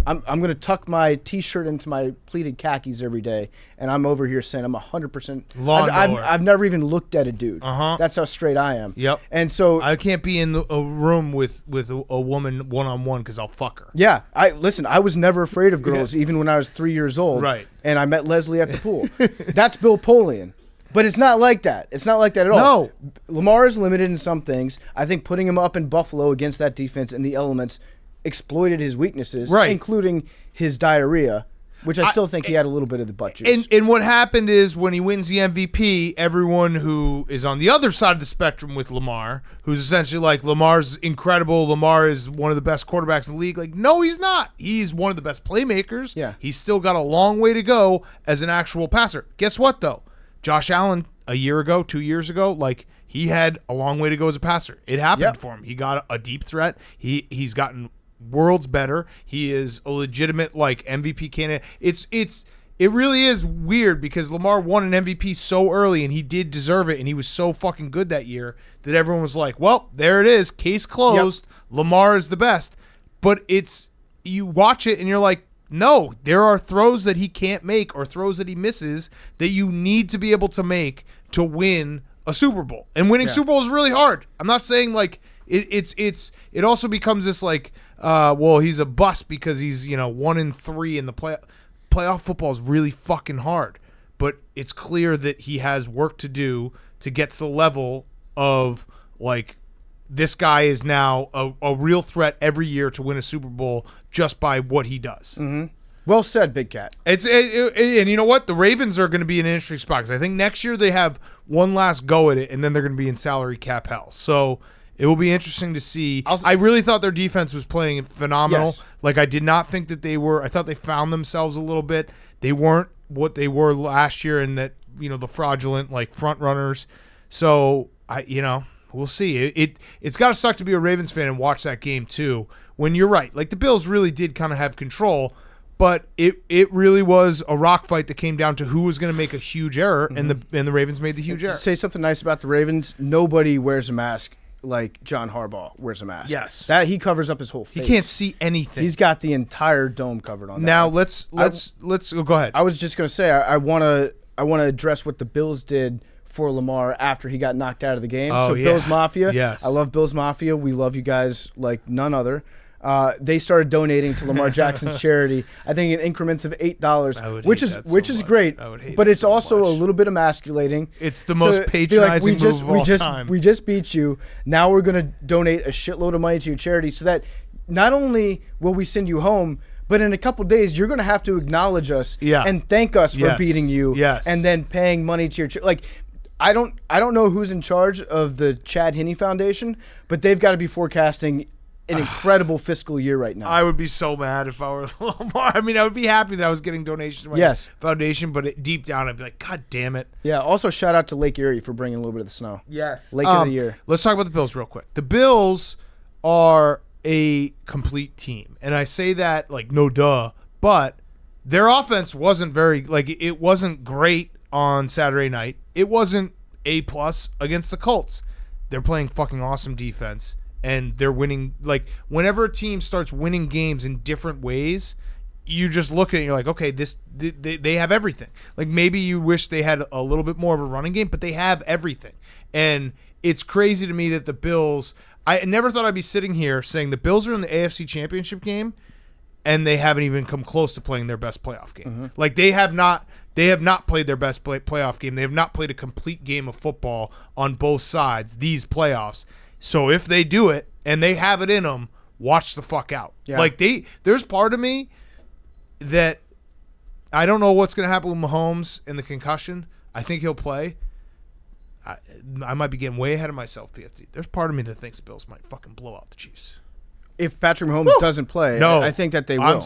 I'm going to tuck my T-shirt into my pleated khakis every day, and I'm over here saying I'm 100%. I've never even looked at a dude. That's how straight I am. Yep. And so I can't be in a room with a woman one-on-one because I'll fuck her. Yeah. I was never afraid of girls even when I was 3 years old. Right. And I met Leslie at the pool. That's Bill Polian. But it's not like that. It's not like that at all. No. Lamar is limited in some things. I think putting him up in Buffalo against that defense and the elements exploited his weaknesses, including his diarrhea, which I still think he had a little bit of the butt juice. And what happened is when he wins the MVP, everyone who is on the other side of the spectrum with Lamar, who's essentially like, Lamar's incredible, Lamar is one of the best quarterbacks in the league. Like, no, he's not. He's one of the best playmakers. Yeah. He's still got a long way to go as an actual passer. Guess what, though? Josh Allen, a year ago, 2 years ago, he had a long way to go as a passer. It happened for him. He got a deep threat. He's gotten worlds better. He is a legitimate MVP candidate. It's it really is weird because Lamar won an MVP so early, and he did deserve it, and he was so fucking good that year that everyone was like, well, there it is, case closed. Yep. Lamar is the best. But you watch it and you're like, no, there are throws that he can't make or throws that he misses that you need to be able to make to win a Super Bowl. And winning Super Bowl is really hard. I'm not saying like it also becomes this like, well, he's a bust because he's 1-3 in the playoff football is really fucking hard. But it's clear that he has work to do to get to the level of like, this guy is now a real threat every year to win a Super Bowl just by what he does. Mm-hmm. Well said, Big Cat. And you know what? The Ravens are going to be in an interesting spot because I think next year they have one last go at it, and then they're going to be in salary cap hell. So it will be interesting to see. I really thought their defense was playing phenomenal. Yes. Like, I did not think that they were. I thought they found themselves a little bit. They weren't what they were last year in that, the fraudulent, like, front runners. So, we'll see. It's got to suck to be a Ravens fan and watch that game too. When you're right, like the Bills really did kind of have control, but it really was a rock fight that came down to who was going to make a huge error, and the Ravens made the huge error. Say something nice about the Ravens. Nobody wears a mask like John Harbaugh wears a mask. Yes, that he covers up his whole face. He can't see anything. He's got the entire dome covered on. Now that. let's go ahead. I was just going to say I want to address what the Bills did for Lamar after he got knocked out of the game. Oh, so yeah. Bills Mafia. Yes. I love Bills Mafia. We love you guys like none other. They started donating to Lamar Jackson's charity, I think in increments of $8, which is great. But it's also a little bit emasculating. It's the most patronizing move of all time. We just beat you. Now we're going to donate a shitload of money to your charity so that not only will we send you home, but in a couple days, you're going to have to acknowledge us and thank us for beating you and then paying money to your charity. Like, I don't know who's in charge of the Chad Henne Foundation, but they've got to be forecasting an incredible fiscal year right now. I would be so mad if I were Lamar. I mean, I would be happy that I was getting donations to my foundation, but deep down, I'd be like, God damn it. Yeah, also shout out to Lake Erie for bringing a little bit of the snow. Yes. Lake of the year. Let's talk about the Bills real quick. The Bills are a complete team, and I say that like no duh, but their offense wasn't it wasn't great on Saturday night. It wasn't A+ against the Colts. They're playing fucking awesome defense, and they're winning. Like, whenever a team starts winning games in different ways, you just look at it and you're like, okay, they have everything. Like, maybe you wish they had a little bit more of a running game, but they have everything. And it's crazy to me that the Bills, I never thought I'd be sitting here saying the Bills are in the AFC Championship game, and they haven't even come close to playing their best playoff game. Mm-hmm. Like, they have not played their best playoff game. They have not played a complete game of football on both sides these playoffs. So if they do it and they have it in them, watch the fuck out. Yeah. Like, there's part of me that I don't know what's going to happen with Mahomes and the concussion. I think he'll play. I might be getting way ahead of myself, PFT. There's part of me that thinks the Bills might fucking blow out the Chiefs. If Patrick Mahomes doesn't play, I think that they will.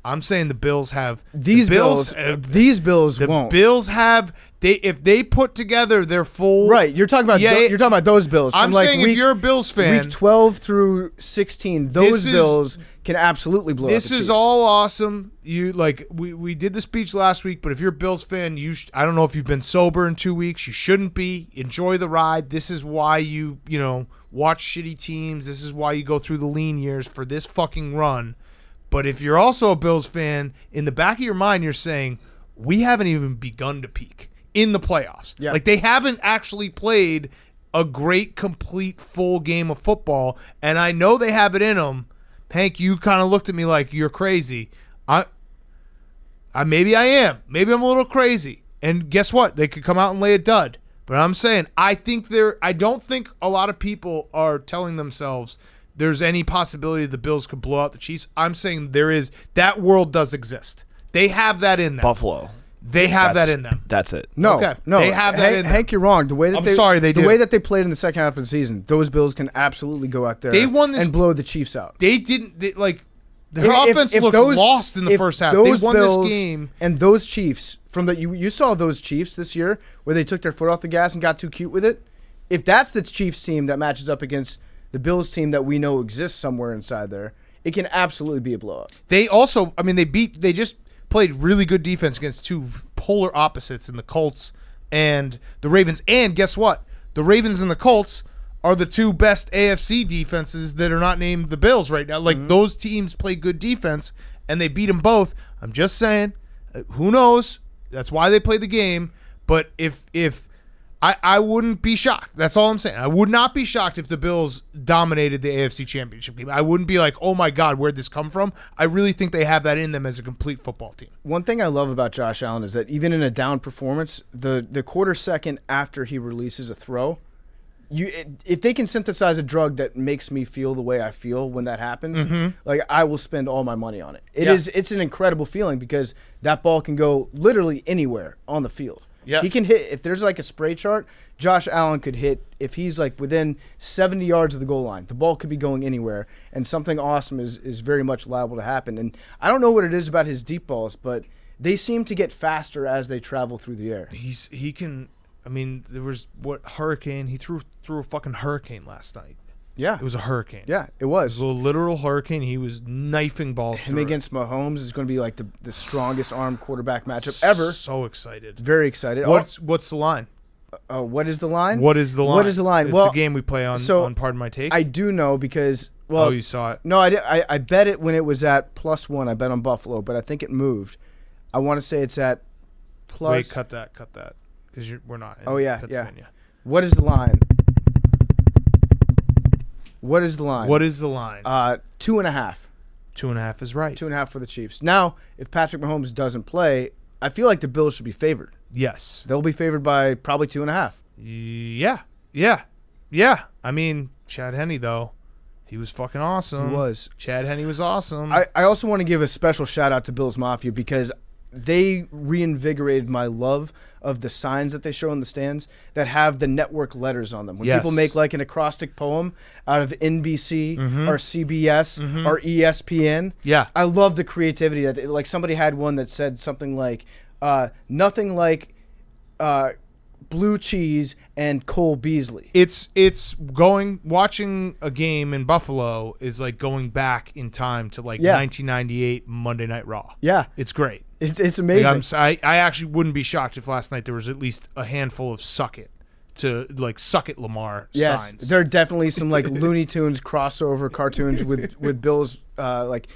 I'm saying the Bills have these Bills won't. Bills have if they put together their full You're talking about those Bills. I'm saying if you're a Bills fan, week 12 through 16, those Bills can absolutely blow. This is all awesome. You we did the speech last week, but if you're a Bills fan, I don't know if you've been sober in 2 weeks. You shouldn't be. Enjoy the ride. This is why you watch shitty teams. This is why you go through the lean years for this fucking run. But if you're also a Bills fan, in the back of your mind, you're saying, we haven't even begun to peak in the playoffs. Yeah. Like, they haven't actually played a great, complete, full game of football, and I know they have it in them. Hank, you kind of looked at me like you're crazy. Maybe I am. Maybe I'm a little crazy. And guess what? They could come out and lay a dud. But I'm saying, I don't think a lot of people are telling themselves there's any possibility the Bills could blow out the Chiefs. I'm saying there is. That world does exist. They have that in them. Buffalo. They have that in them. That's it. No. They have that in them. Hank, you're wrong. The way that the way that they played in the second half of the season, those Bills can absolutely go out there and blow the Chiefs out. They didn't. Their offense looked lost in the first half. They won this game. And those Chiefs, you saw those Chiefs this year where they took their foot off the gas and got too cute with it. If that's the Chiefs team that matches up against the Bills team that we know exists somewhere inside there, it can absolutely be a blowout. They also, they just played really good defense against two polar opposites in the Colts and the Ravens. And guess what? The Ravens and the Colts are the two best AFC defenses that are not named the Bills right now. Like, those teams play good defense, and they beat them both. I'm just saying, who knows? That's why they play the game. But if I wouldn't be shocked. That's all I'm saying. I would not be shocked if the Bills dominated the AFC Championship game. I wouldn't be like, oh, my God, where'd this come from? I really think they have that in them as a complete football team. One thing I love about Josh Allen is that even in a down performance, the quarter second after he releases a throw, if they can synthesize a drug that makes me feel the way I feel when that happens, like, I will spend all my money on it. It's an incredible feeling because that ball can go literally anywhere on the field. Yes. He can hit, if there's like a spray chart, Josh Allen could hit, if he's like within 70 yards of the goal line, the ball could be going anywhere, and something awesome is very much liable to happen. And I don't know what it is about his deep balls, but they seem to get faster as they travel through the air. He can, I mean, there was hurricane, he threw a fucking hurricane last night. Yeah. It was a hurricane. Yeah, it It was a literal hurricane. He was knifing balls Him through against Mahomes is going to be like the strongest arm quarterback matchup ever. So excited. Very excited. What's the line? What is the line? What is the line? What is the line? It's Well, the game we play on Pardon My Take. I do know because, well, oh, you saw it? No, I did. I bet it when it was at +1. I bet on Buffalo, but I think it moved. I want to say it's at plus. Wait, cut that, because we're not. In Pennsylvania. Yeah. What is the line? What is the line? 2.5. 2.5 is right. 2.5 for the Chiefs. Now, if Patrick Mahomes doesn't play, I feel like the Bills should be favored. Yes. They'll be favored by probably 2.5. Yeah. I mean, Chad Henne, though, he was fucking awesome. He was. Chad Henne was awesome. I also want to give a special shout out to Bills Mafia because they reinvigorated my love of the signs that they show in the stands that have the network letters on them. When people make like an acrostic poem out of NBC or CBS or ESPN. Yeah. I love the creativity that like somebody had one that said something like nothing like blue cheese and Cole Beasley. It's watching a game in Buffalo is like going back in time to like 1998 Monday Night Raw. Yeah. It's great. It's amazing. Like I actually wouldn't be shocked if last night there was at least a handful of suck it Lamar signs. There are definitely some like Looney Tunes crossover cartoons with Bills like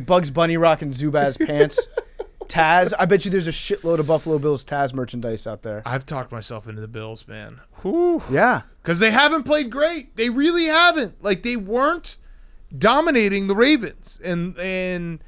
Bugs Bunny rocking Zubaz pants. Taz, I bet you there's a shitload of Buffalo Bills Taz merchandise out there. I've talked myself into the Bills, man. Whew. Yeah. Because they haven't played great. They really haven't. Like, they weren't dominating the Ravens. And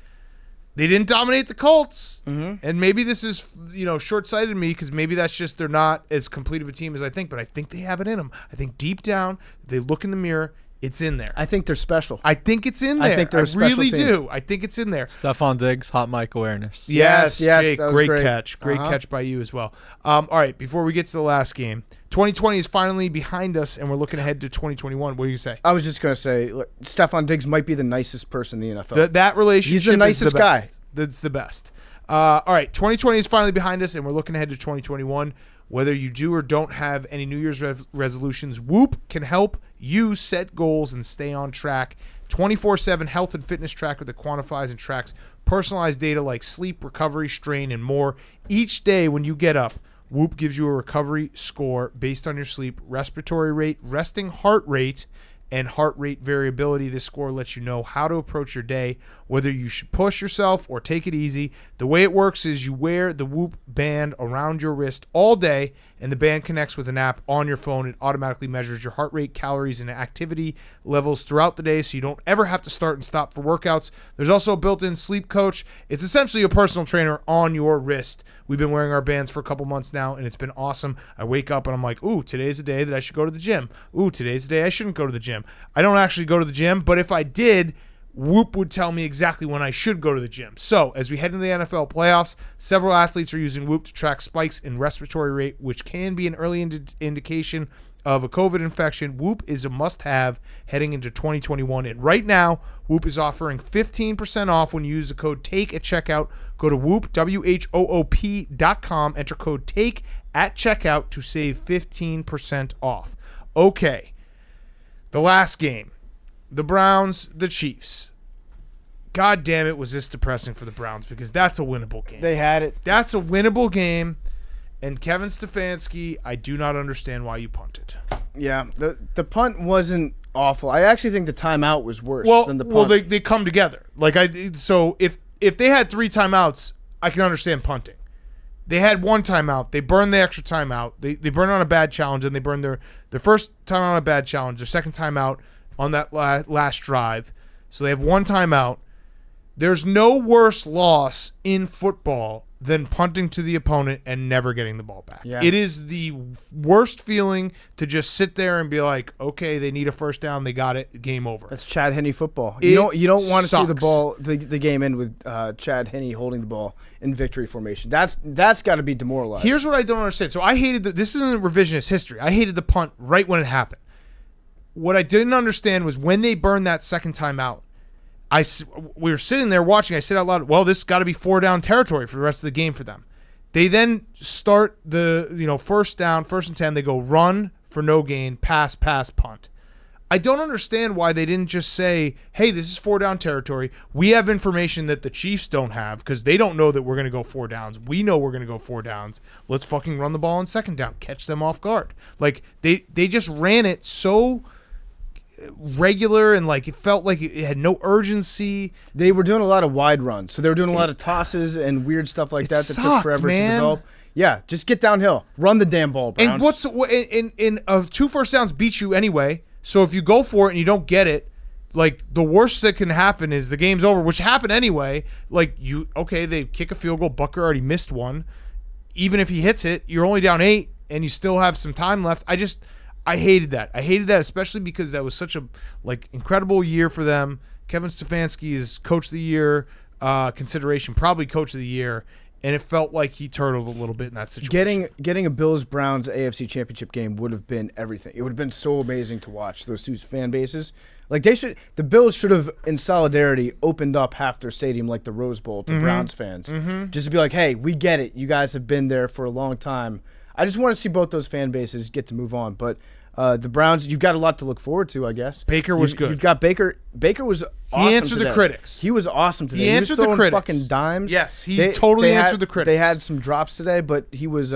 they didn't dominate the Colts. And maybe this is, short-sighted of me because maybe that's just they're not as complete of a team as I think. But I think they have it in them. I think deep down, if they look in the mirror, it's in there. I think they're special. I think it's in there. I think they're a special really team. do. I think it's in there. Stephon Diggs, hot mic awareness. Yes, Jake, that was great great. catch. Great catch by you as well. All right, before we get to the last game, 2020 is finally behind us, and we're looking ahead to 2021. What do you say? I was just going to say, look, Stephon Diggs might be the nicest person in the NFL. That relationship He's the nicest is the guy. best. That's the best. All right, 2020 is finally behind us, and we're looking ahead to 2021. Whether you do or don't have any New Year's resolutions, Whoop can help you set goals and stay on track. 24/7 health and fitness tracker that quantifies and tracks personalized data like sleep, recovery, strain, and more. Each day when you get up, Whoop gives you a recovery score based on your sleep, respiratory rate, resting heart rate, and heart rate variability. This score lets you know how to approach your day, whether you should push yourself or take it easy. The way it works is you wear the Whoop band around your wrist all day, and the band connects with an app on your phone. It automatically measures your heart rate, calories, and activity levels throughout the day, so you don't ever have to start and stop for workouts. There's also a built-in sleep coach. It's essentially a personal trainer on your wrist. We've been wearing our bands for a couple months now, and it's been awesome. I wake up and I'm like, ooh, today's the day that I should go to the gym. Ooh, today's the day I shouldn't go to the gym. I don't actually go to the gym, but if I did, Whoop would tell me exactly when I should go to the gym. So as we head into the NFL playoffs, several athletes are using Whoop to track spikes in respiratory rate, which can be an early indication of a COVID infection. Whoop is a must-have heading into 2021. And right now, Whoop is offering 15% off when you use the code TAKE at checkout. Go to Whoop, WHOOP.com, enter code TAKE at checkout to save 15% off. Okay, the last game. The Browns, the Chiefs. God damn it, was this depressing for the Browns because that's a winnable game. They had it. That's a winnable game. And Kevin Stefanski, I do not understand why you punted. Yeah, the punt wasn't awful. I actually think the timeout was worse than the punt. Well, they come together. So if they had 3 timeouts, I can understand punting. They had 1 timeout. They burned the extra timeout. They burned on a bad challenge, and they burned their first time on a bad challenge, their second timeout on that last drive. So they have 1 timeout. There's no worse loss in football than punting to the opponent and never getting the ball back. Yeah. It is the worst feeling to just sit there and be like, okay, they need a first down, they got it, game over. That's Chad Henne football. It You don't want to see the sucks. ball, the game end with Chad Henne holding the ball in victory formation. That's got to be demoralizing. Here's what I don't understand. So I hated this isn't revisionist history. I hated the punt right when it happened. What I didn't understand was when they burned that second time out, we were sitting there watching. I said out loud, well, this got to be 4 down territory for the rest of the game for them. They then start the first down, 1st and 10. They go run for no gain, pass, punt. I don't understand why they didn't just say, hey, this is 4 down territory. We have information that the Chiefs don't have because they don't know that we're going to go 4 downs. We know we're going to go 4 downs. Let's fucking run the ball on 2nd down, catch them off guard. Like they just ran it so regular and like it felt like it had no urgency. They were doing a lot of wide runs, so they were doing a lot of tosses and weird stuff like that sucked, took forever man. to develop. Yeah, just get downhill, run the damn ball, Browns. And what's in 2 first downs beat you anyway. So if you go for it and you don't get it, like the worst that can happen is the game's over, which happened anyway. Like they kick a field goal. Butker already missed one. Even if he hits it, you're only down 8 and you still have some time left. I hated that. I hated that, especially because that was such a incredible year for them. Kevin Stefanski is Coach of the Year consideration, probably Coach of the Year, and it felt like he turtled a little bit in that situation. Getting a Bills-Browns AFC Championship game would have been everything. It would have been so amazing to watch those 2 fan bases. Like the Bills should have, in solidarity, opened up half their stadium like the Rose Bowl to Browns fans, just to be like, hey, we get it. You guys have been there for a long time. I just want to see both those fan bases get to move on. But the Browns, you've got a lot to look forward to, I guess. Baker was good. You've got Baker. Baker was awesome. He answered today. the critics. He was awesome today. He answered was the throwing critics. Fucking dimes. Yes, he totally answered the critics. They had some drops today, but he was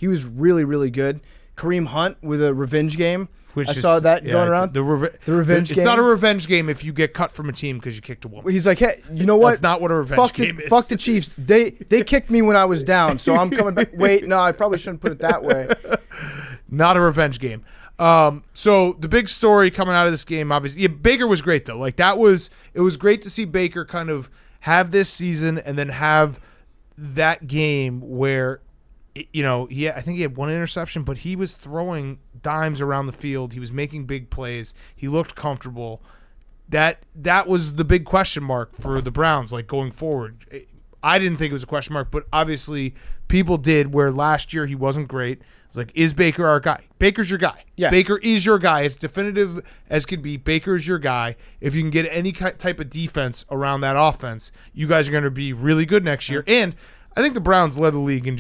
really, really good. Kareem Hunt with a revenge game. I saw that going around. The revenge game. It's not a revenge game if you get cut from a team because you kicked a woman. He's like, hey, you know what? That's not what a revenge game is. Fuck the Chiefs. They kicked me when I was down, so I'm coming back. Wait, no, I probably shouldn't put it that way. Not a revenge game. So the big story coming out of this game, obviously, Baker was great though. Like it was great to see Baker kind of have this season and then have that game where, I think he had 1 interception, but he was throwing dimes around the field. He was making big plays. He looked comfortable. That was the big question mark for the Browns, like going forward. I didn't think it was a question mark, but obviously people did, where last year he wasn't great. It's like, is Baker our guy? Baker's your guy. Yeah. Baker is your guy. It's definitive as could be. Baker's your guy. If you can get any type of defense around that offense, you guys are going to be really good next year. And I think the Browns led the league in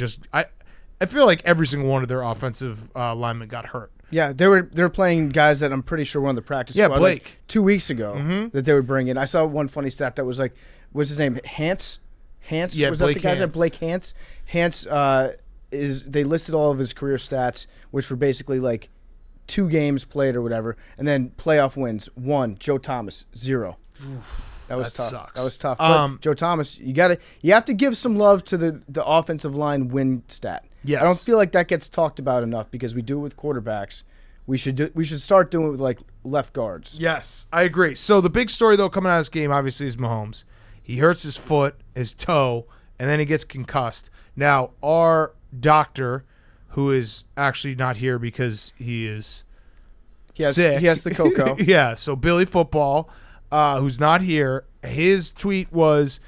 I feel like every single one of their offensive linemen got hurt. Yeah, they were playing guys that I'm pretty sure were on the practice squad Blake. like 2 weeks ago that they would bring in. I saw one funny stat that was like, what's his name? Hance? Yeah, was Blake that the guy's name? Hance. Blake Hance. Hance they listed all of his career stats, which were basically like 2 games played or whatever, and then playoff wins: 1. Joe Thomas, 0. That was tough. Sucks. That was tough. But Joe Thomas, you have to give some love to the offensive line win stat. Yes. I don't feel like that gets talked about enough because we do it with quarterbacks. We should start doing it with like left guards. Yes, I agree. So the big story though coming out of this game obviously is Mahomes. He hurts his foot, his toe, and then he gets concussed. Now our doctor, who is actually not here because he is sick. He has the cocoa. Yeah. So Billy Football, who's not here, his tweet was,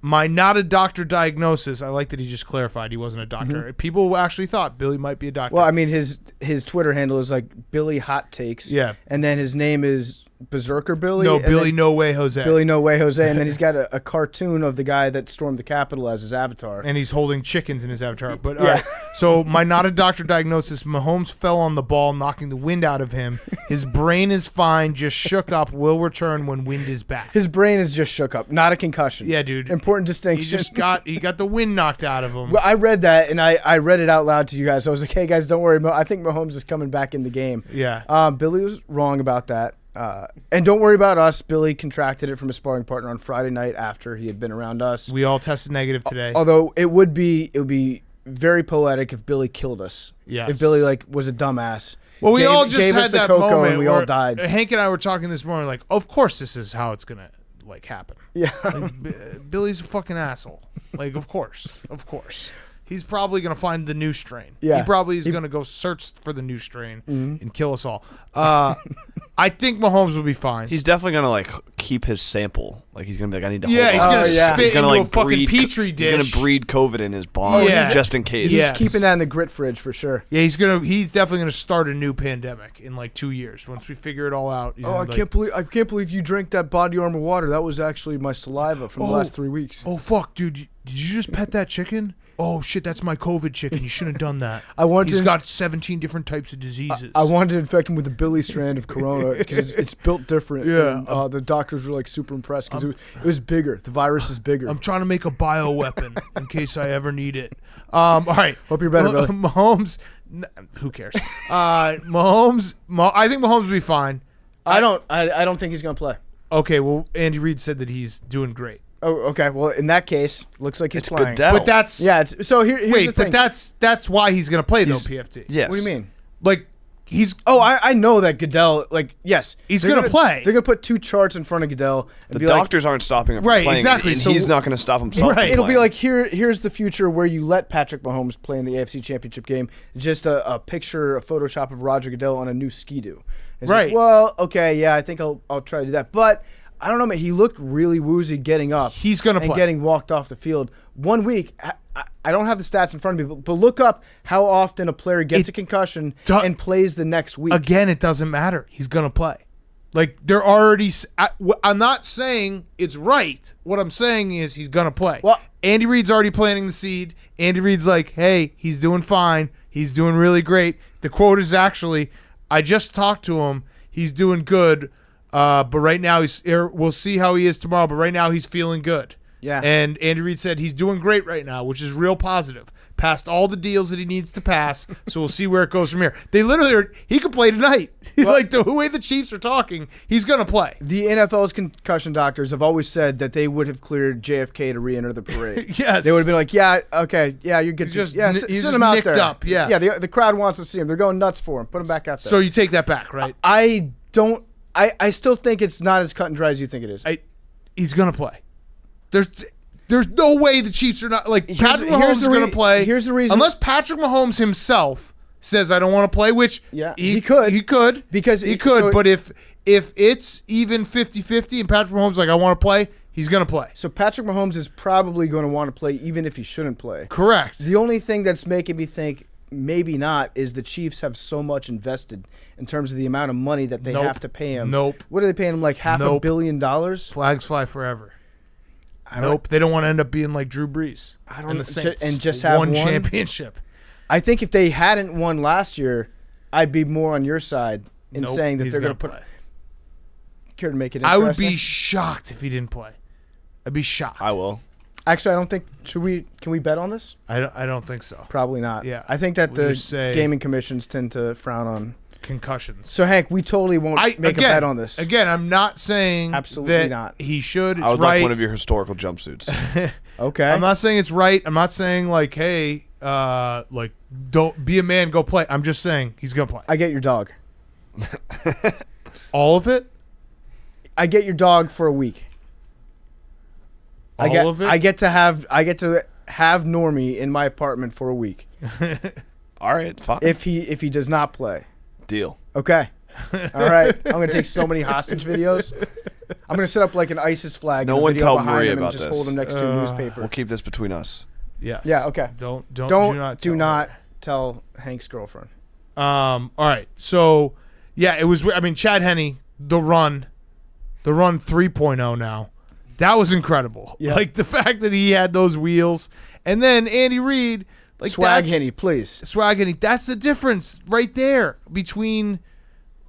"My not a doctor diagnosis." I like that he just clarified he wasn't a doctor. People actually thought Billy might be a doctor. Well, I mean his Twitter handle is like Billy Hot Takes. Yeah. And then his name is Berserker Billy. No, and Billy then No Way Jose. Billy No Way Jose, and then he's got a cartoon of the guy that stormed the Capitol as his avatar. And he's holding chickens in his avatar. But Yeah. all right. So my not a doctor diagnosis, Mahomes fell on the ball, knocking the wind out of him. His brain is fine, just shook up, will return when wind is back. His brain is just shook up, not a concussion. Yeah, dude. Important He distinction. just got the wind knocked out of him. Well, I read that, and I read it out loud to you guys. I was like, hey, guys, don't worry. I think Mahomes is coming back in the game. Yeah. Billy was wrong about that. And don't worry about us. Billy contracted it from a sparring partner on Friday night after he had been around us. We all tested negative today. Although it would be very poetic if Billy killed us. Yes. If Billy was a dumbass. Well, we all gave just us had the that cocoa moment and we where all died. Hank and I were talking this morning, like, of course this is how it's gonna happen. Yeah. Billy's a fucking asshole. Like, of course. He's probably gonna find the new strain. Yeah. He probably is gonna go search for the new strain and kill us all. I think Mahomes will be fine. He's definitely gonna keep his sample. He's gonna be like, I need to. Yeah, hold he's on. gonna yeah. spit He's gonna into a fucking petri dish. He's gonna breed COVID in his body, Yeah. just in case. He's Yes. keeping that in the grit fridge for sure. Yeah, he's definitely gonna start a new pandemic in 2 years once we figure it all out. I can't believe you drank that Body Armor water. That was actually my saliva from the last 3 weeks. Oh fuck, dude! Did you just pet that chicken? Oh shit, that's my COVID chicken. You shouldn't have done that. He's got 17 different types of diseases. I wanted to infect him with the Billy strand of Corona because it's built different. Yeah. And, the doctors were super impressed because it was bigger. The virus is bigger. I'm trying to make a bioweapon in case I ever need it. All right. Hope you're better, Billy. Mahomes. Who cares? Mahomes. I think Mahomes will be fine. I don't think he's gonna play. Okay. Well, Andy Reid said that he's doing great. Oh, okay. Well, in that case, looks like he's It's playing. Goodell. But that's Here's the wait. thing. But that's why he's gonna play though. PFT. Yes. What do you mean? He's. Oh, I know that Goodell. Yes, He's They're gonna play. They're gonna put two charts in front of Goodell and The be doctors aren't stopping him from Right, playing. exactly. And So- he's not going to stop himself. Right. From It'll be playing. like here's the future where you let Patrick Mahomes play in the AFC Championship game. Just a picture, a Photoshop of Roger Goodell on a new Ski-Doo. It's Right. Like, well, okay, yeah, I think I'll try to do that. But I don't know, man. He looked really woozy getting up. He's gonna and play. getting walked off the field. 1 week. I don't have the stats in front of me, but look up how often a player gets a concussion and plays the next week. Again, it doesn't matter. He's gonna play. They're already. I'm not saying it's right. What I'm saying is he's gonna play. Well- Andy Reid's already planting the seed. Andy Reid's like, hey, he's doing fine. He's doing really great. The quote is actually, I just talked to him. He's doing good. But right now we'll see how he is tomorrow. But right now he's feeling good. Yeah. And Andy Reid said he's doing great right now, which is real positive. Passed all the deals that he needs to pass, so we'll see where it goes from here. They literally he could play tonight. The way the Chiefs are talking, he's gonna play. The NFL's concussion doctors have always said that they would have cleared JFK to re-enter the parade. Yes. They would have been like, yeah, okay, yeah, you're good. He's just yeah, he's send just him out nicked there. up, yeah. Yeah, the crowd wants to see him. They're going nuts for him. Put him back out there. So you take that back, right? I still think it's not as cut and dry as you think it is. He's gonna play. There's no way the Chiefs are not Patrick Mahomes is going to play. Here's the reason. Unless Patrick Mahomes himself says I don't want to play, which he could. Because he could. But if it's even 50-50 and Patrick Mahomes I want to play, he's going to play. So Patrick Mahomes is probably going to want to play even if he shouldn't play. Correct. The only thing that's making me think maybe not is the Chiefs have so much invested in terms of the amount of money that they have to pay him. Nope. What are they paying him, like $500 million? Flags fly forever. Nope, they don't want to end up being like Drew Brees and the Saints and just have one championship. I think if they hadn't won last year, I'd be more on your side in saying that they're going to put. Care to make it interesting? I would be shocked if he didn't play. I'd be shocked. I will. Actually, I don't think. Can we bet on this? I don't think so. Probably not. Yeah, I think that we'll the gaming commissions tend to frown on concussions. So Hank, we totally won't make a bet on this. Again, I'm not saying absolutely that not. He should. It's I would right. like one of your historical jumpsuits. Okay. I'm not saying it's right. I'm not saying hey, don't be a man, go play. I'm just saying he's gonna play. I get your dog. All of it. I get your dog for a week. All of it. I get to have Normie in my apartment for a week. All right, fine. If he does not play. Deal. Okay. All right. I'm gonna take so many hostage videos. I'm gonna set up like an ISIS flag. No and a one video tell behind Maria him about and just this. hold him next to a newspaper. We'll keep this between us. Yes. Yeah. Okay. Do not tell Hank's girlfriend. All right. So yeah, it was. I mean, Chad Henne the run 3.0 now. That was incredible. Yeah. Like the fact that he had those wheels. And then Andy Reid, like Swag Henny, please. Swag Henny. That's the difference right there between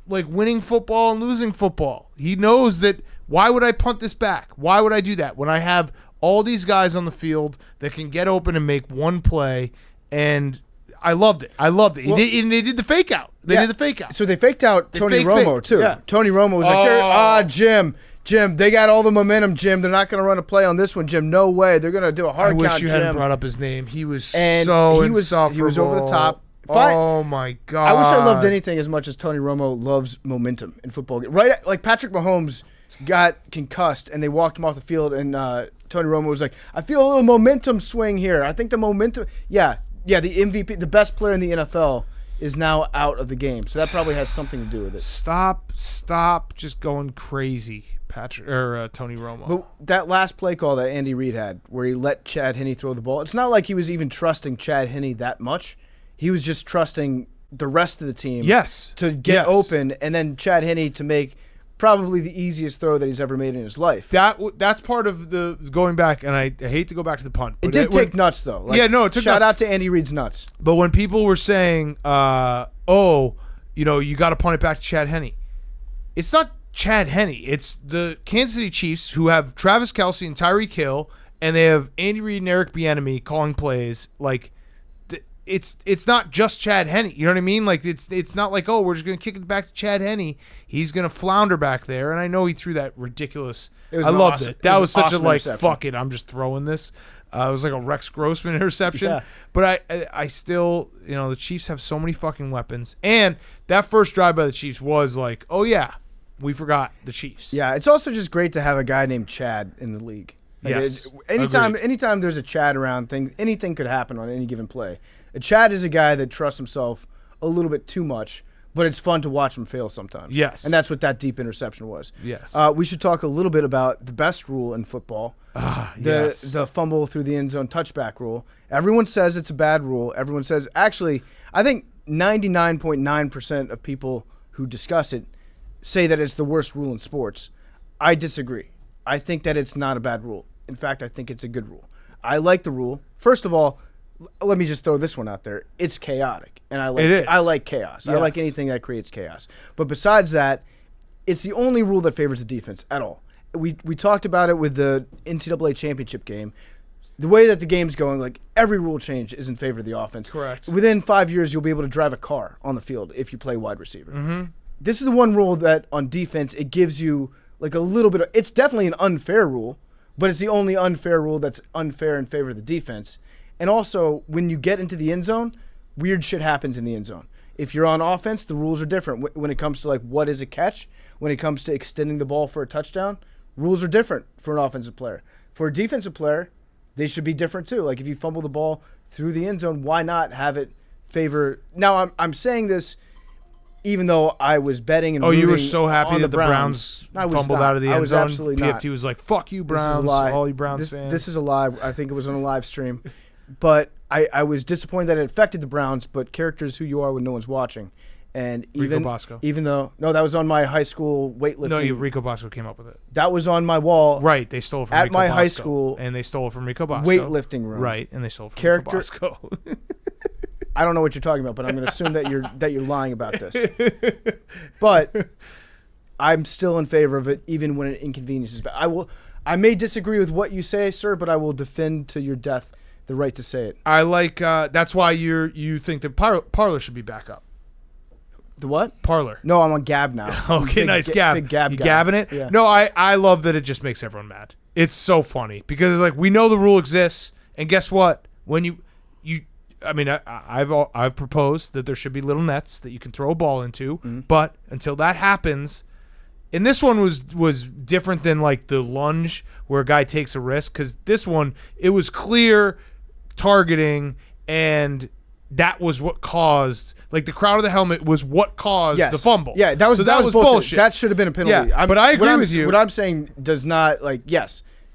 like winning football and losing football. He knows that why would I punt this back? Why would I do that when I have all these guys on the field that can get open and make one play? And I loved it. Well, and they did the fake out. They did the fake out. So they faked out Tony Romo, too. Yeah. Tony Romo was like, Jim, they got all the momentum, Jim. They're not going to run a play on this one, Jim. No way. They're going to do a hard count, Jim. I wish you hadn't brought up his name. He was insufferable. He was over the top. Oh, my God. I wish I loved anything as much as Tony Romo loves momentum in football. Right, like Patrick Mahomes got concussed, and they walked him off the field, and Tony Romo was like, I feel a little momentum swing here. I think the momentum – the MVP, the best player in the NFL is now out of the game. So that probably has something to do with it. Stop just going crazy, Tony Romo. But that last play call that Andy Reid had where he let Chad Henne throw the ball, it's not like he was even trusting Chad Henne that much. He was just trusting the rest of the team to get open, and then Chad Henne to make probably the easiest throw that he's ever made in his life. That's part of the going back, and I hate to go back to the punt. It did take nuts, though. It took nuts. Shout out to Andy Reid's nuts. But when people were saying, you got to punt it back to Chad Henne, it's not Chad Henne. It's the Kansas City Chiefs who have Travis Kelce and Tyreek Hill, and they have Andy Reid and Eric Bieniemy calling plays. Like, it's not just Chad Henne. You know what I mean? Like, it's not like, we're just going to kick it back to Chad Henne. He's going to flounder back there. And I know he threw that ridiculous. I loved it. That was such a, like, fuck it, I'm just throwing this. It was like a Rex Grossman interception. Yeah. But I still, the Chiefs have so many fucking weapons. And that first drive by the Chiefs was like, oh, yeah, we forgot the Chiefs. Yeah, it's also just great to have a guy named Chad in the league. Like, yes. Anytime there's a Chad around, anything could happen on any given play. Chad is a guy that trusts himself a little bit too much, but it's fun to watch him fail sometimes. Yes. And that's what that deep interception was. Yes. We should talk a little bit about the best rule in football, the fumble through the end zone touchback rule. Everyone says it's a bad rule. Everyone says, actually, I think 99.9% of people who discuss it say that it's the worst rule in sports. I disagree. I think that it's not a bad rule. In fact, I think it's a good rule. I like the rule. First of all, let me just throw this one out there. It's chaotic, and I like chaos. Yes. I like anything that creates chaos. But besides that, it's the only rule that favors the defense at all. We talked about it with the NCAA championship game. The way that the game's going, like every rule change is in favor of the offense. Correct. Within 5 years, you'll be able to drive a car on the field if you play wide receiver. Mm-hmm. This is the one rule that on defense, it gives you like a little bit of – it's definitely an unfair rule, but it's the only unfair rule that's unfair in favor of the defense. And also, when you get into the end zone, weird shit happens in the end zone. If you're on offense, the rules are different. When it comes to like what is a catch, when it comes to extending the ball for a touchdown, rules are different for an offensive player. For a defensive player, they should be different too. Like if you fumble the ball through the end zone, why not have it favor? Now I'm saying this even though I was betting and you were so happy that the Browns fumbled out of the end zone. Absolutely PFT not. was like, "Fuck you, Browns!" All you Browns fans. This is a lie. I think it was on a live stream, but I was disappointed that it affected the Browns. But characters who you are when no one's watching, and even though that was on my high school weightlifting. No, Rico Bosco came up with it. That was on my wall. Right, they stole it from at Rico my Bosco, high school, and they stole it from Rico Bosco weightlifting room. Right, and they stole it from Rico Bosco. I don't know what you're talking about, but I'm going to assume that you're lying about this. But I'm still in favor of it, even when it inconveniences. I may disagree with what you say, sir, but I will defend to your death the right to say it. I like. That's why you think that Parler should be back up. The what? Parler. No, I'm on Gab now. Okay, nice Gab. Big Gab. You gabbing it? Yeah. No, I love that it just makes everyone mad. It's so funny because like we know the rule exists, and guess what? When you I mean, I've proposed that there should be little nets that you can throw a ball into, but until that happens, and this one was different than like the lunge where a guy takes a risk because this one it was clear targeting, and that was what caused like the crowd of the helmet was what caused the fumble. Yeah, that was bullshit. That should have been a penalty. Yeah, but I agree with you. What I'm saying does not like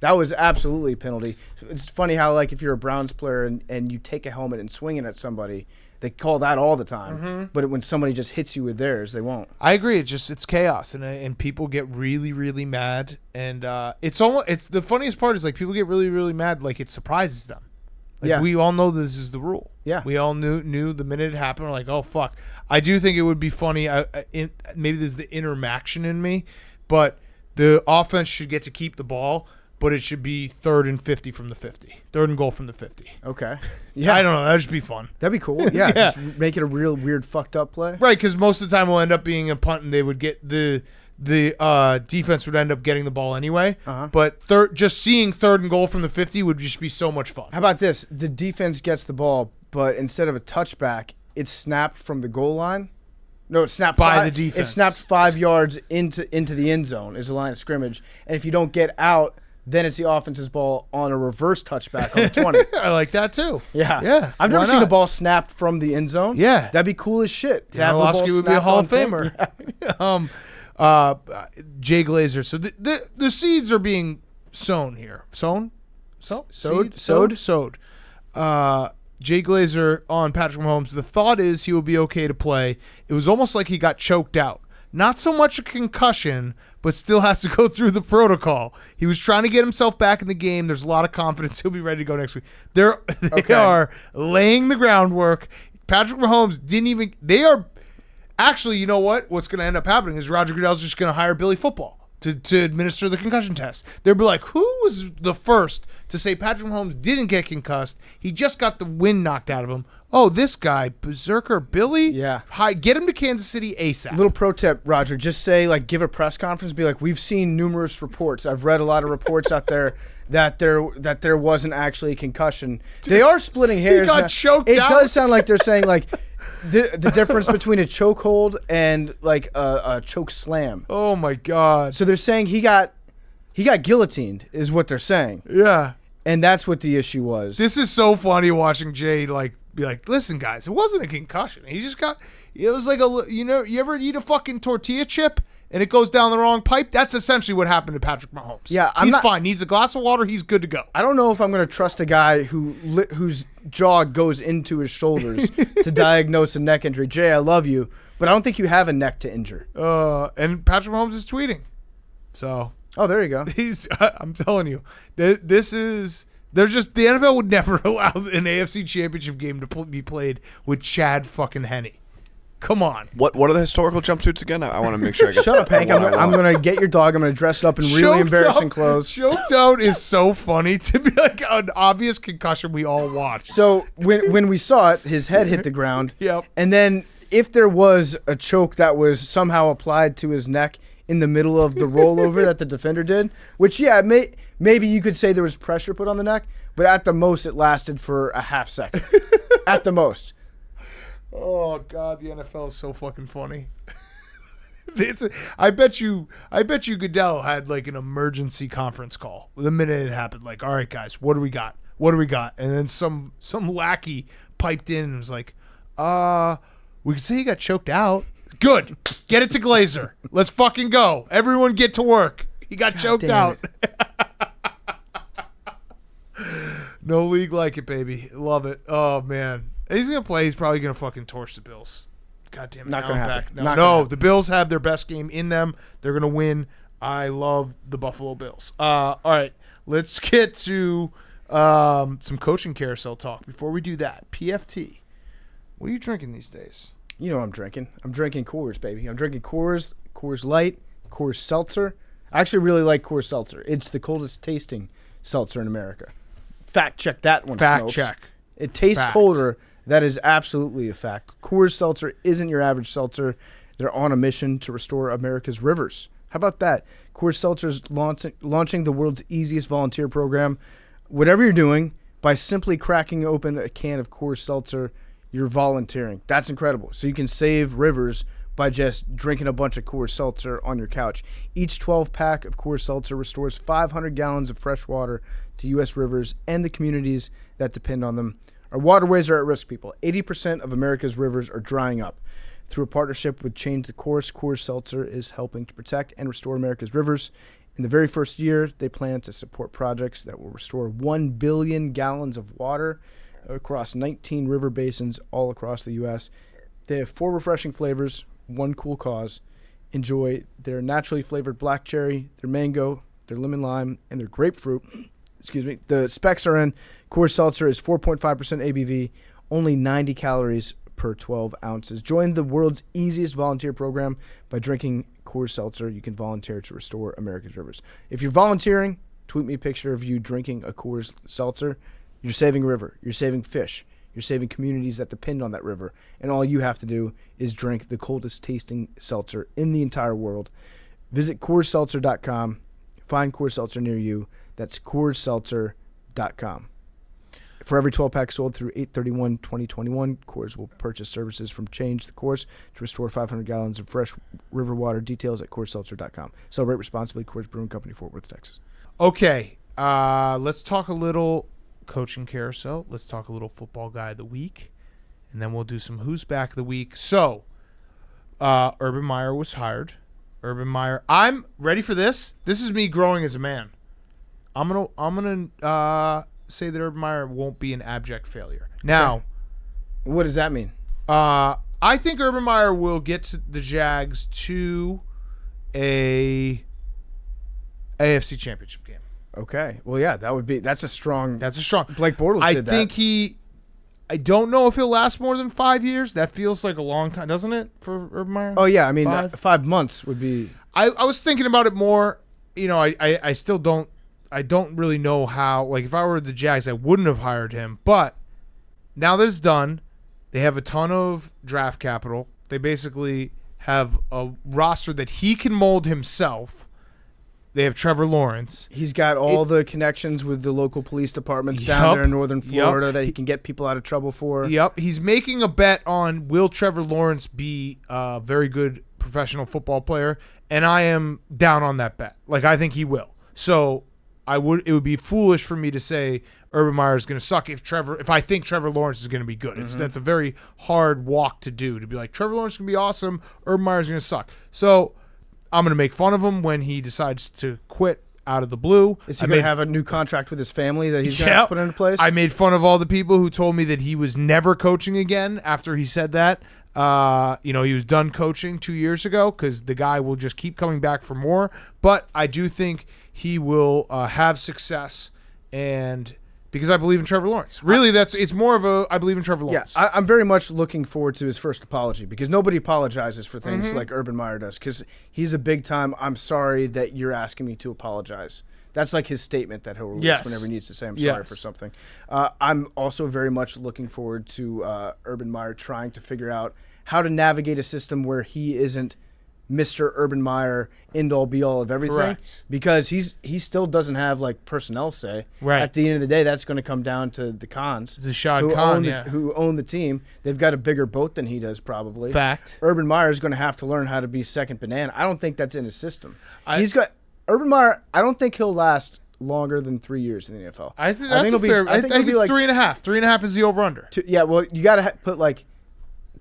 That was absolutely a penalty. It's funny how, like, if you're a Browns player and you take a helmet and swing it at somebody, they call that all the time. But when somebody just hits you with theirs, they won't. I agree. It's chaos, and people get really, really mad. And it's the funniest part is, like, people get really, really mad. Like, it surprises them. Like, we all know this is the rule. Yeah. We all knew the minute it happened. We're like, oh, fuck. I do think it would be funny. Maybe there's the inner Maction in me, but the offense should get to keep the ball, but it should be 3rd and 50 from the 50. 3rd and goal from the 50. Okay. Yeah. I don't know. That'd just be fun. That'd be cool. Yeah. Just make it a real weird fucked up play. Right, because most of the time we'll end up being a punt, and they would get the defense would end up getting the ball anyway. But just seeing 3rd and goal from the 50 would just be so much fun. How about this? The defense gets the ball, but instead of a touchback, it's snapped from the goal line. No, it's snapped by the defense. It's snapped 5 yards into the end zone is the line of scrimmage. And if you don't get out, then it's the offense's ball on a reverse touchback on the 20. I like that too. Yeah. I've never seen a ball snapped from the end zone. Yeah. That'd be cool as shit. Orlovsky would be a Hall of Famer. Jay Glazer. So the seeds are being sown here. Sowed. Jay Glazer on Patrick Mahomes. The thought is he will be okay to play. It was almost like he got choked out. Not so much a concussion, but still has to go through the protocol. He was trying to get himself back in the game. There's a lot of confidence he'll be ready to go next week. They are laying the groundwork. Patrick Mahomes didn't even – they are – actually, you know what? What's going to end up happening is Roger Goodell's just going to hire Billy Football to administer the concussion test. They'll be like, who was the first to say Patrick Mahomes didn't get concussed? He just got the wind knocked out of him. Oh, this guy, Berserker Billy? Yeah. Hi, get him to Kansas City ASAP. Little pro tip, Roger. Just say, like, give a press conference. Be like, we've seen numerous reports. I've read a lot of reports out there that there wasn't actually a concussion. They are splitting hairs. He got choked out. It does sound like they're saying, like, the difference between a chokehold and, like, a choke slam. Oh, my God. So they're saying he got guillotined is what they're saying. Yeah. And that's what the issue was. This is so funny watching Jay, like, be like, listen, guys, it wasn't a concussion. He just got, it was like you ever eat a fucking tortilla chip and it goes down the wrong pipe? That's essentially what happened to Patrick Mahomes. Yeah, he's fine. Needs a glass of water. He's good to go. I don't know if I'm going to trust a guy whose jaw goes into his shoulders to diagnose a neck injury. Jay, I love you, but I don't think you have a neck to injure. And Patrick Mahomes is tweeting. So. Oh, there you go. I'm telling you, this is. They're just, the NFL would never allow an AFC Championship game to be played with Chad fucking Henne. Come on. What are the historical jumpsuits again? I want to make sure I get. Shut up, Hank. I'm going to get your dog. I'm going to dress it up in really embarrassing clothes. Choked out is so funny to be like an obvious concussion we all watched. So when we saw it, his head hit the ground. Yep. And then if there was a choke that was somehow applied to his neck in the middle of the rollover that the defender did, which, maybe you could say there was pressure put on the neck, but at the most it lasted for a half second. At the most. Oh, God, the NFL is so fucking funny. I bet you Goodell had like an emergency conference call the minute it happened. Like, all right, guys, what do we got? And then some lackey piped in and was like, we could say he got choked out. Good. Get it to Glazer. Let's fucking go. Everyone get to work. He got choked out. No league like it, baby. Love it. Oh, man. He's going to play. He's probably going to fucking torch the Bills. God damn it. Not going to happen. No, the Bills have their best game in them. They're going to win. I love the Buffalo Bills. All right. Let's get to some coaching carousel talk. Before we do that, PFT. What are you drinking these days? You know what I'm drinking. I'm drinking Coors, baby. I'm drinking Coors Light, Coors Seltzer. I actually really like Coors Seltzer. It's the coldest tasting seltzer in America. Fact check that one, Fact Snopes. check. It tastes colder. That is absolutely a fact. Coors Seltzer isn't your average seltzer. They're on a mission to restore America's rivers. How about that? Coors Seltzer is launching the world's easiest volunteer program. Whatever you're doing, by simply cracking open a can of Coors Seltzer, you're volunteering. That's incredible. So you can save rivers by just drinking a bunch of Coors Seltzer on your couch. Each 12-pack of Coors Seltzer restores 500 gallons of fresh water to U.S. rivers and the communities that depend on them. Our waterways are at risk, people. 80% of America's rivers are drying up. Through a partnership with Change the Course, Coors Seltzer is helping to protect and restore America's rivers In the very first year, they plan to support projects that will restore 1 billion gallons of water across 19 river basins all across the U.S. They have 4 refreshing flavors, 1 cool cause. Enjoy their naturally flavored black cherry, their mango, their lemon lime, and their grapefruit. Excuse me. The specs are in. Coors Seltzer is 4.5% ABV, only 90 calories per 12 ounces. Join the world's easiest volunteer program by drinking Coors Seltzer. You can volunteer to restore America's rivers. If you're volunteering, tweet me a picture of you drinking a Coors Seltzer. You're saving a river. You're saving fish. You're saving communities that depend on that river. And all you have to do is drink the coldest tasting seltzer in the entire world. Visit CoorsSeltzer.com. Find Coors Seltzer near you. That's CoorsSeltzer.com. For every 12-pack sold through 8/31/2021, Coors will purchase services from Change the Course to restore 500 gallons of fresh river water. Details at CoorsSeltzer.com. Celebrate responsibly. Coors Brewing Company, Fort Worth, Texas. Okay, let's talk a little coaching carousel. Let's talk a little football guy of the week, and then we'll do some who's back of the week. So, Urban Meyer was hired. Urban Meyer. I'm ready for this. This is me growing as a man. I'm gonna say that Urban Meyer won't be an abject failure. Now, what does that mean? I think Urban Meyer will get the Jags to a AFC Championship game. Okay. Well, yeah, that's a strong. Blake Bortles did that. I don't know if he'll last more than 5 years. That feels like a long time, doesn't it, for Urban Meyer? Oh, yeah. I mean, 5 months would be. I was thinking about it more. You know, I still don't. I don't really know how. Like, if I were the Jags, I wouldn't have hired him. But now that it's done, they have a ton of draft capital. They basically have a roster that he can mold himself. They have Trevor Lawrence. He's got all the connections with the local police departments down there in northern Florida that he can get people out of trouble for. Yep. He's making a bet on will Trevor Lawrence be a very good professional football player, and I am down on that bet. Like, I think he will. So it would be foolish for me to say Urban Meyer is going to suck if I think Trevor Lawrence is going to be good. That's a very hard walk to do, to be like, Trevor Lawrence is going to be awesome, Urban Meyer is going to suck. So I'm going to make fun of him when he decides to quit out of the blue. Is he going to have a new contract with his family that he's going to put into place? I made fun of all the people who told me that he was never coaching again after he said that. He was done coaching 2 years ago because the guy will just keep coming back for more. But I do think he will have success, and because I believe in Trevor Lawrence. Really, it's more of a I believe in Trevor Lawrence. Yeah, I'm very much looking forward to his first apology because nobody apologizes for things like Urban Meyer does because he's a big-time, I'm sorry that you're asking me to apologize. That's like his statement that he'll release whenever he needs to say I'm sorry for something. I'm also very much looking forward to Urban Meyer trying to figure out how to navigate a system where he isn't Mr. Urban Meyer, end-all, be-all of everything. Correct. Because he still doesn't have, like, personnel say. Right. At the end of the day, that's going to come down to the Khans. The Shad Khan, who own the team. They've got a bigger boat than he does, probably. Fact. Urban Meyer is going to have to learn how to be second banana. I don't think that's in his system. Urban Meyer, I don't think he'll last longer than 3 years in the NFL. I think that's fair. I think it's like 3.5. 3.5 is the over-under. You got to put, like,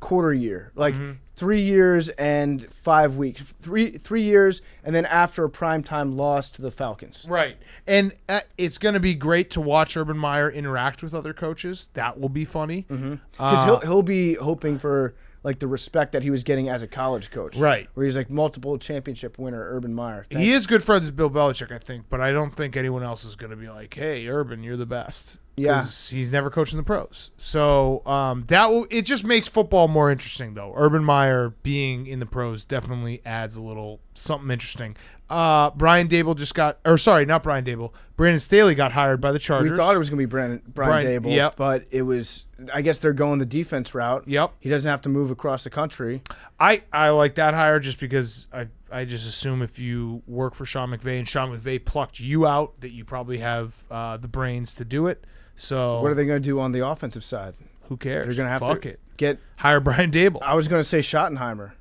quarter year. Like, 3 years and 5 weeks. Three years, and then after a primetime loss to the Falcons. Right. And it's going to be great to watch Urban Meyer interact with other coaches. That will be funny. Because he'll be hoping for, like, the respect that he was getting as a college coach. Right. Where he's, like, multiple championship winner, Urban Meyer. He is good friends with Bill Belichick, I think, but I don't think anyone else is going to be like, hey, Urban, you're the best. Yeah. Because he's never coached in the pros. So it just makes football more interesting, though. Urban Meyer being in the pros definitely adds a little something interesting. Brian Dable not Brian Dable. Brandon Staley got hired by the Chargers. We thought it was going to be Brian Dable, but it was, I guess they're going the defense route. Yep. He doesn't have to move across the country. I like that hire just because I just assume if you work for Sean McVay and Sean McVay plucked you out, that you probably have the brains to do it. So what are they going to do on the offensive side? Who cares? They're going to have to hire Brian Dable. I was going to say Schottenheimer.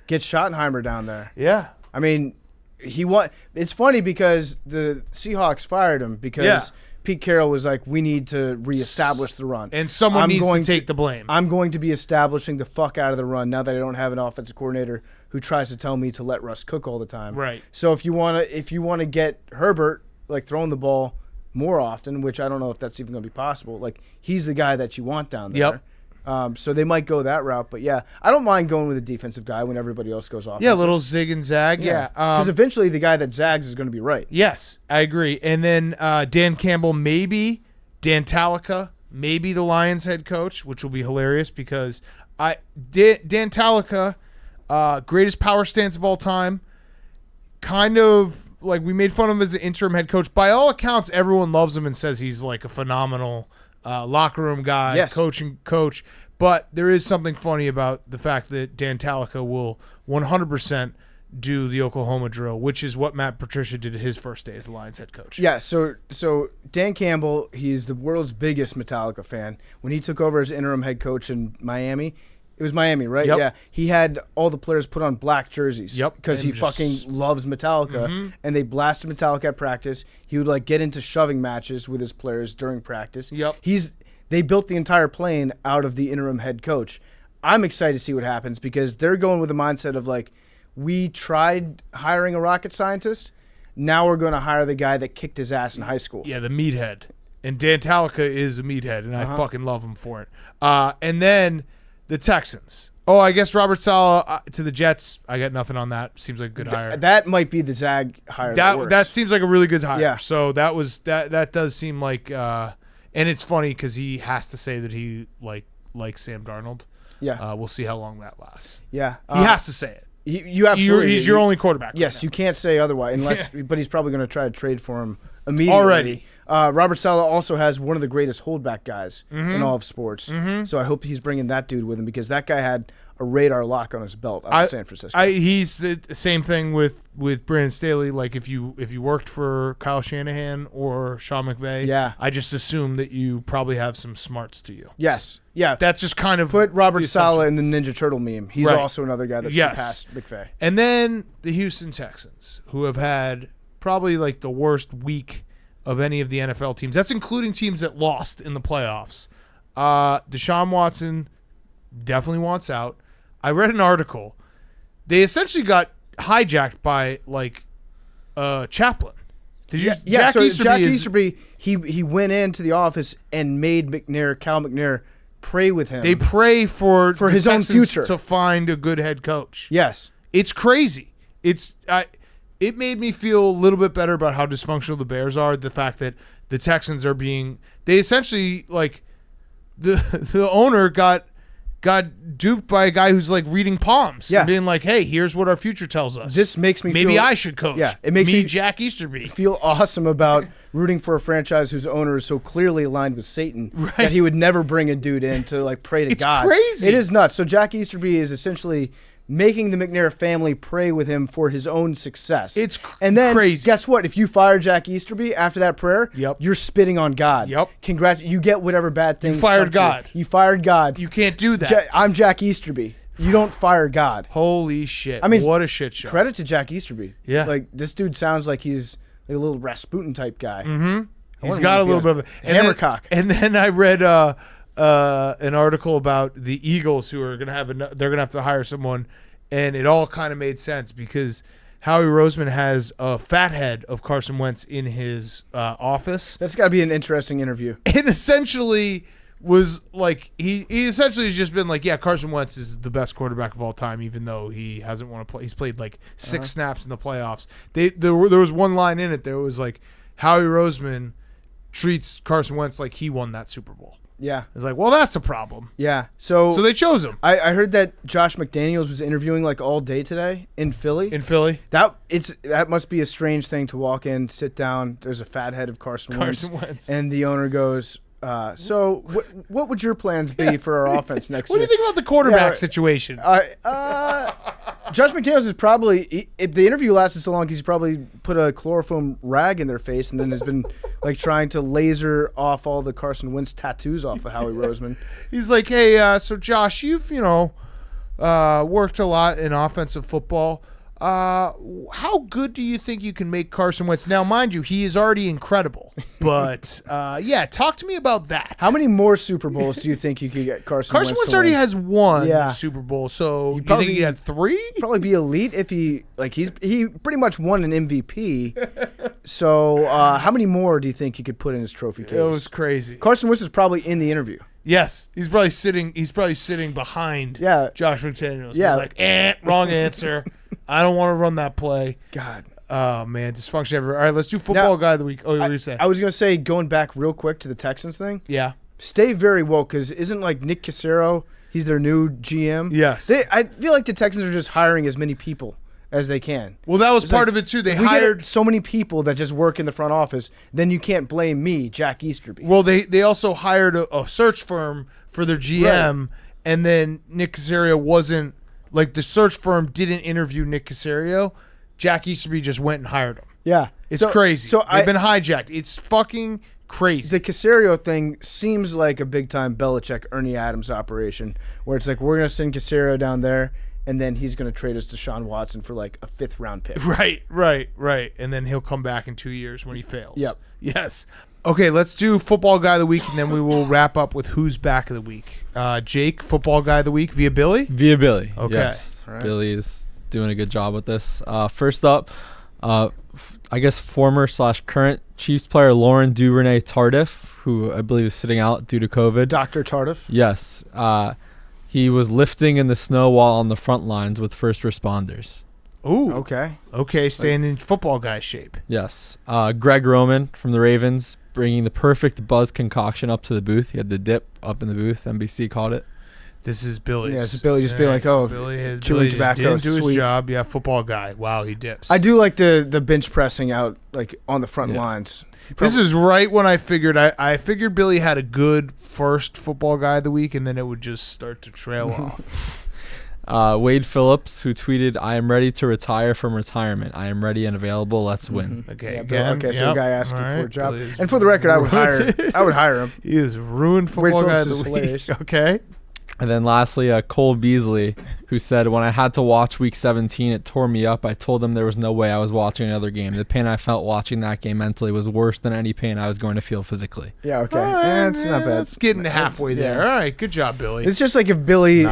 Get Schottenheimer down there. Yeah. I mean, it's funny because the Seahawks fired him because Pete Carroll was like, we need to reestablish the run. And someone needs to take the blame. I'm going to be establishing the fuck out of the run now that I don't have an offensive coordinator who tries to tell me to let Russ cook all the time. Right. So if you want to get Herbert like throwing the ball more often, which I don't know if that's even going to be possible, like he's the guy that you want down there. Yep. So they might go that route, but yeah, I don't mind going with a defensive guy when everybody else goes off. Yeah, a little zig and zag. Yeah. Because eventually the guy that zags is going to be right. Yes, I agree. And then Dan Campbell, maybe Dan Talica, maybe the Lions head coach, which will be hilarious because Dan Talica, greatest power stance of all time, kind of like we made fun of him as the interim head coach. By all accounts, everyone loves him and says he's like a phenomenal locker room guy, yes. coach. But there is something funny about the fact that Dan Talica will 100% do the Oklahoma drill, which is what Matt Patricia did his first day as the Lions head coach. Yeah, so Dan Campbell, he's the world's biggest Metallica fan. When he took over as interim head coach in Miami, it was Miami, right? Yep. Yeah. He had all the players put on black jerseys. Yep. Because he fucking loves Metallica. And they blasted Metallica at practice. He would like get into shoving matches with his players during practice. Yep. They built the entire plane out of the interim head coach. I'm excited to see what happens because they're going with the mindset of like, we tried hiring a rocket scientist. Now we're going to hire the guy that kicked his ass in high school. Yeah, the meathead. And Dan Talica is a meathead, and I fucking love him for it. And then the Texans. Oh, I guess Robert Saleh to the Jets. I got nothing on that. Seems like a good hire. That might be the Zag hire. That seems like a really good hire. Yeah. So that does seem like, and it's funny because he has to say that he likes Sam Darnold. Yeah. We'll see how long that lasts. Yeah. He has to say it. You absolutely. He's your only quarterback. Yes, right you can't say otherwise, unless. But he's probably going to try to trade for him immediately. Already. Robert Saleh also has one of the greatest holdback guys in all of sports. So I hope he's bringing that dude with him because that guy had a radar lock on his belt out of San Francisco. He's the same thing with Brandon Staley. Like if you worked for Kyle Shanahan or Sean McVay, yeah. I just assume that you probably have some smarts to you. Yes. Yeah. That's just kind of put Robert Saleh in the Ninja Turtle meme. He's right. also another guy that's surpassed McVay. And then the Houston Texans, who have had probably like the worst week of any of the NFL teams. That's including teams that lost in the playoffs. Deshaun Watson definitely wants out. I read an article. They essentially got hijacked by like Chaplin. Did you? Yeah. Jack Easterby, he went into the office and made Cal McNair pray with him. They pray for his own future to find a good head coach. Yes, it's crazy. It made me feel a little bit better about how dysfunctional the Bears are. The fact that the Texans are they essentially like the owner got duped by a guy who's like reading palms and being like, hey, here's what our future tells us. This makes me maybe feel, I should coach. Yeah, it makes me Jack Easterby feel awesome about rooting for a franchise whose owner is so clearly aligned with Satan that he would never bring a dude in to like pray to God. It's crazy. It is nuts. So Jack Easterby is essentially making the McNair family pray with him for his own success. It's and then, crazy. Guess what? If you fire Jack Easterby after that prayer, you're spitting on God. Yep. You get whatever bad things. You fired God. You fired God. You can't do that. I'm Jack Easterby. You don't fire God. Holy shit. I mean, what a shit show. Credit to Jack Easterby. Yeah. Like, this dude sounds like he's like a little Rasputin type guy. Mm-hmm. He's got a little bit of a hammercock. And then I read an article about the Eagles who are going to they're going to have to hire someone. And it all kind of made sense because Howie Roseman has a fat head of Carson Wentz in his office. That's got to be an interesting interview. And essentially was like he essentially has just been like, yeah, Carson Wentz is the best quarterback of all time, even though he hasn't won a play. He's played like 6 snaps in the playoffs. There was one line in it that was like Howie Roseman treats Carson Wentz like he won that Super Bowl. Yeah. It's like, well, that's a problem. Yeah. So they chose him. I heard that Josh McDaniels was interviewing like all day today in Philly. That must be a strange thing to walk in, sit down. There's a fat head of Carson Wentz. And the owner goes, so what would your plans be for our offense next year? What do you think about the quarterback situation? Josh McDaniels is probably, if the interview lasted so long, he's probably put a chloroform rag in their face and then has been like trying to laser off all the Carson Wentz tattoos off of Howie Roseman. He's like, hey, so Josh, you've worked a lot in offensive football. How good do you think you can make Carson Wentz? Now, mind you, he is already incredible. But, yeah, talk to me about that. How many more Super Bowls do you think you could get Carson Wentz? Carson Wentz to already win? has one Yeah. Super Bowl, so you probably- think he had 3? Probably be elite if he pretty much won an MVP. So how many more do you think you could put in his trophy case? It was crazy. Carson Wentz is probably in the interview. Yes, he's probably sitting behind Yeah. Josh McDaniels. Yeah. Like, wrong answer. I don't want to run that play. God. Oh, man, dysfunction everywhere. All right, let's do football guy of the week. Oh, what were you saying? I was going to say, going back real quick to the Texans thing, Yeah. stay very woke because isn't like Nick Cassero, he's their new GM? Yes. I feel like the Texans are just hiring as many people as they can. Well, that was It's part like, of it, too. They If we get hired... so many people that just work in the front office, then you can't blame me, Jack Easterby. Well, they also hired a search firm for their GM, and then Nick Caserio wasn't... Like, the search firm didn't interview Nick Caserio. Jack Easterby just went and hired him. Yeah. It's crazy. So They've been hijacked. It's fucking crazy. the Caserio thing seems like a big-time Belichick, Ernie Adams operation, where it's like, we're going to send Caserio down there, and then he's going to trade us to Deshaun Watson for like a 5th-round pick. Right. And then he'll come back in 2 years when he fails. Yep. Yes. Okay, let's do football guy of the week, and then we will wrap up with who's back of the week. Jake, football guy of the week via Billy. Via Billy. Okay. Yes. All right. Billy is doing a good job with this. First up, I guess former/current Chiefs player Lauren Duvernay Tardif, who I believe is sitting out due to COVID. Dr. Tardif. Yes. He was lifting in the snow while on the front lines with first responders. Ooh. Okay. Staying in football guy shape. Yes. Greg Roman from the Ravens bringing the perfect buzz concoction up to the booth. He had the dip up in the booth. NBC called it. This is Billy's. Yeah, it's Billy just being like, oh, Billy chewing just tobacco didn't is do his sweet. job. Yeah, football guy. Wow, he dips. I do like the bench pressing out like on the front lines. This is right when I figured I figured Billy had a good first football guy of the week, and then it would just start to trail off. Wade Phillips, who tweeted, "I am ready to retire from retirement. I am ready and available. Let's win." Okay, Yeah, again, okay, so a guy asking all for a right, job. Billy's And for the record, I would ruined- hire him. He is ruined football guy Phillips of is the week. hilarious. Okay. And then lastly, Cole Beasley, who said, "When I had to watch Week 17, it tore me up. I told them there was no way I was watching another game. The pain I felt watching that game mentally was worse than any pain I was going to feel physically." Yeah, okay. It's not bad. It's getting halfway It's- there. yeah. All right, good job, Billy. It's just like if Billy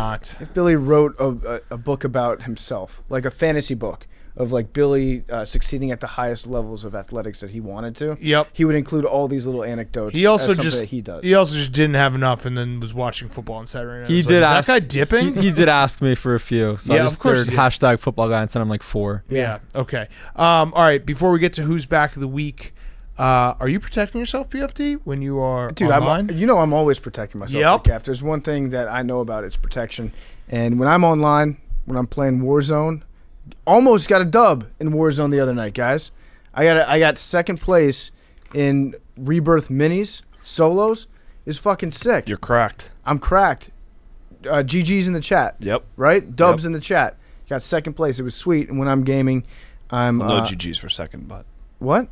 wrote a book about himself, like a fantasy book of like Billy succeeding at the highest levels of athletics that he wanted to. Yep. He would include all these little anecdotes. He also as something just that he does. He also just didn't have enough, and then was watching football on Saturday night. He I was did like, ask. Is that guy dipping? He did ask me for a few, so Yeah, I of just course third he did. hashtag football guy and sent him like 4. Yeah. Okay. All right. Before we get to who's back of the week, are you protecting yourself, PFT, when you are Dude, online? I'm always protecting myself. Yep. Like, if there's one thing that I know about, it's protection. And when I'm online, when I'm playing Warzone, almost got a dub in Warzone the other night, guys. I got second place in Rebirth Minis solos. It's fucking sick. You're cracked. I'm cracked. GG's in the chat. Yep. Right? Dubs in the chat. Got second place. It was sweet. And when I'm gaming, I'm No GGs for second, but what?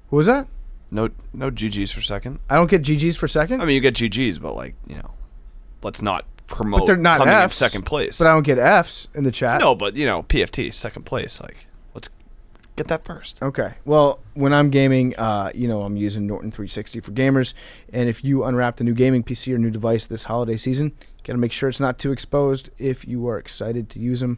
What was that? no GGs for second. I don't get GG's for second. I mean, you get GGs, but let's not promote. But they're not coming Fs. in second place. But I don't get F's in the chat. No, but PFT second place. Like, let's get that first. Okay. Well, when I'm gaming, I'm using Norton 360 for gamers. And if you unwrap the new gaming PC or new device this holiday season, you got to make sure it's not too exposed. If you are excited to use them,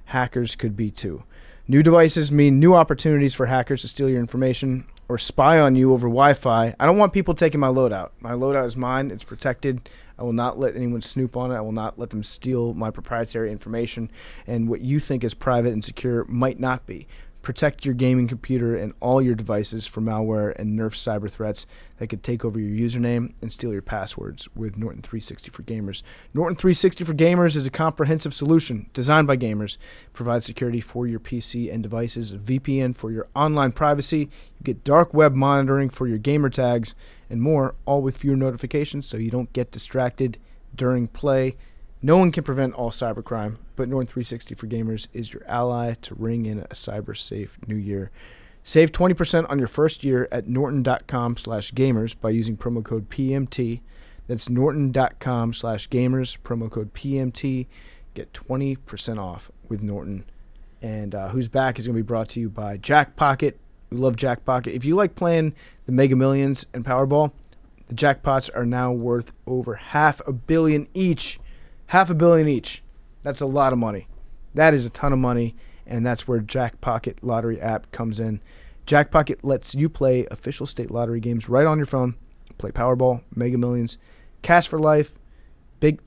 hackers could be too. New devices mean new opportunities for hackers to steal your information or spy on you over Wi-Fi. I don't want people taking my loadout. My loadout is mine. It's protected. I will not let anyone snoop on it. I will not let them steal my proprietary information. And what you think is private and secure might not be. Protect your gaming computer and all your devices from malware and nerf cyber threats that could take over your username and steal your passwords with Norton 360 for Gamers. Norton 360 for Gamers is a comprehensive solution designed by gamers. Provides security for your PC and devices, a VPN for your online privacy. You get dark web monitoring for your gamer tags and more, all with fewer notifications so you don't get distracted during play. No one can prevent all cybercrime, but Norton 360 for Gamers is your ally to ring in a cyber-safe new year. Save 20% on your first year at norton.com/gamers by using promo code PMT. That's norton.com/gamers, promo code PMT. Get 20% off with Norton And Who's Back is going to be brought to you by Jack Pocket. We love Jack Pocket. If you like playing the Mega Millions and Powerball, the jackpots are now worth over $500 million each. $500 million each. That's a lot of money. That is a ton of money, and that's where Jack Pocket Lottery app comes in. Jack Pocket lets you play official state lottery games right on your phone. Play Powerball, Mega Millions, Cash for Life, Pick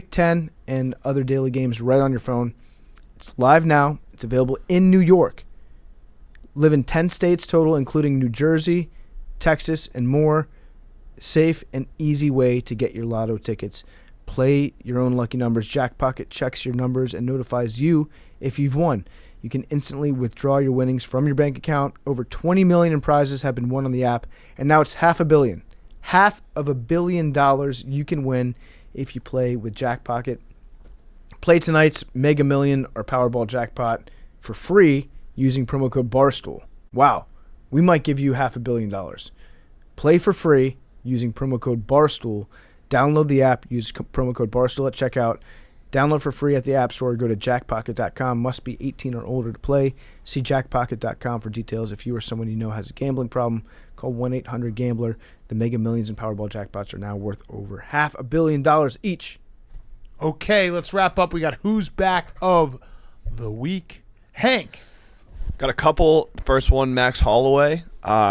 10, and other daily games right on your phone. It's live now. It's available in New York. Live in 10 states total, including New Jersey, Texas, and more. Safe and easy way to get your lotto tickets. Play your own lucky numbers. Jack Pocket checks your numbers and notifies you if you've won. You can instantly withdraw your winnings from your bank account. Over 20 million in prizes have been won on the app, and now it's $500 million. $500 million you can win if you play with Jack Pocket. Play tonight's Mega Million or Powerball jackpot for free using promo code Barstool. Wow, we might give you $500 million. Play for free using promo code Barstool. Download the app, use promo code Barstool at checkout. Download for free at the App Store or go to jackpocket.com. Must be 18 or older to play. See jackpocket.com for details. If you or someone you know has a gambling problem, call 1-800-GAMBLER. The Mega Millions and Powerball jackpots are now worth over $500 million each. Okay, let's wrap up. We got Who's Back of the Week. Hank. Got a couple. First one, Max Holloway.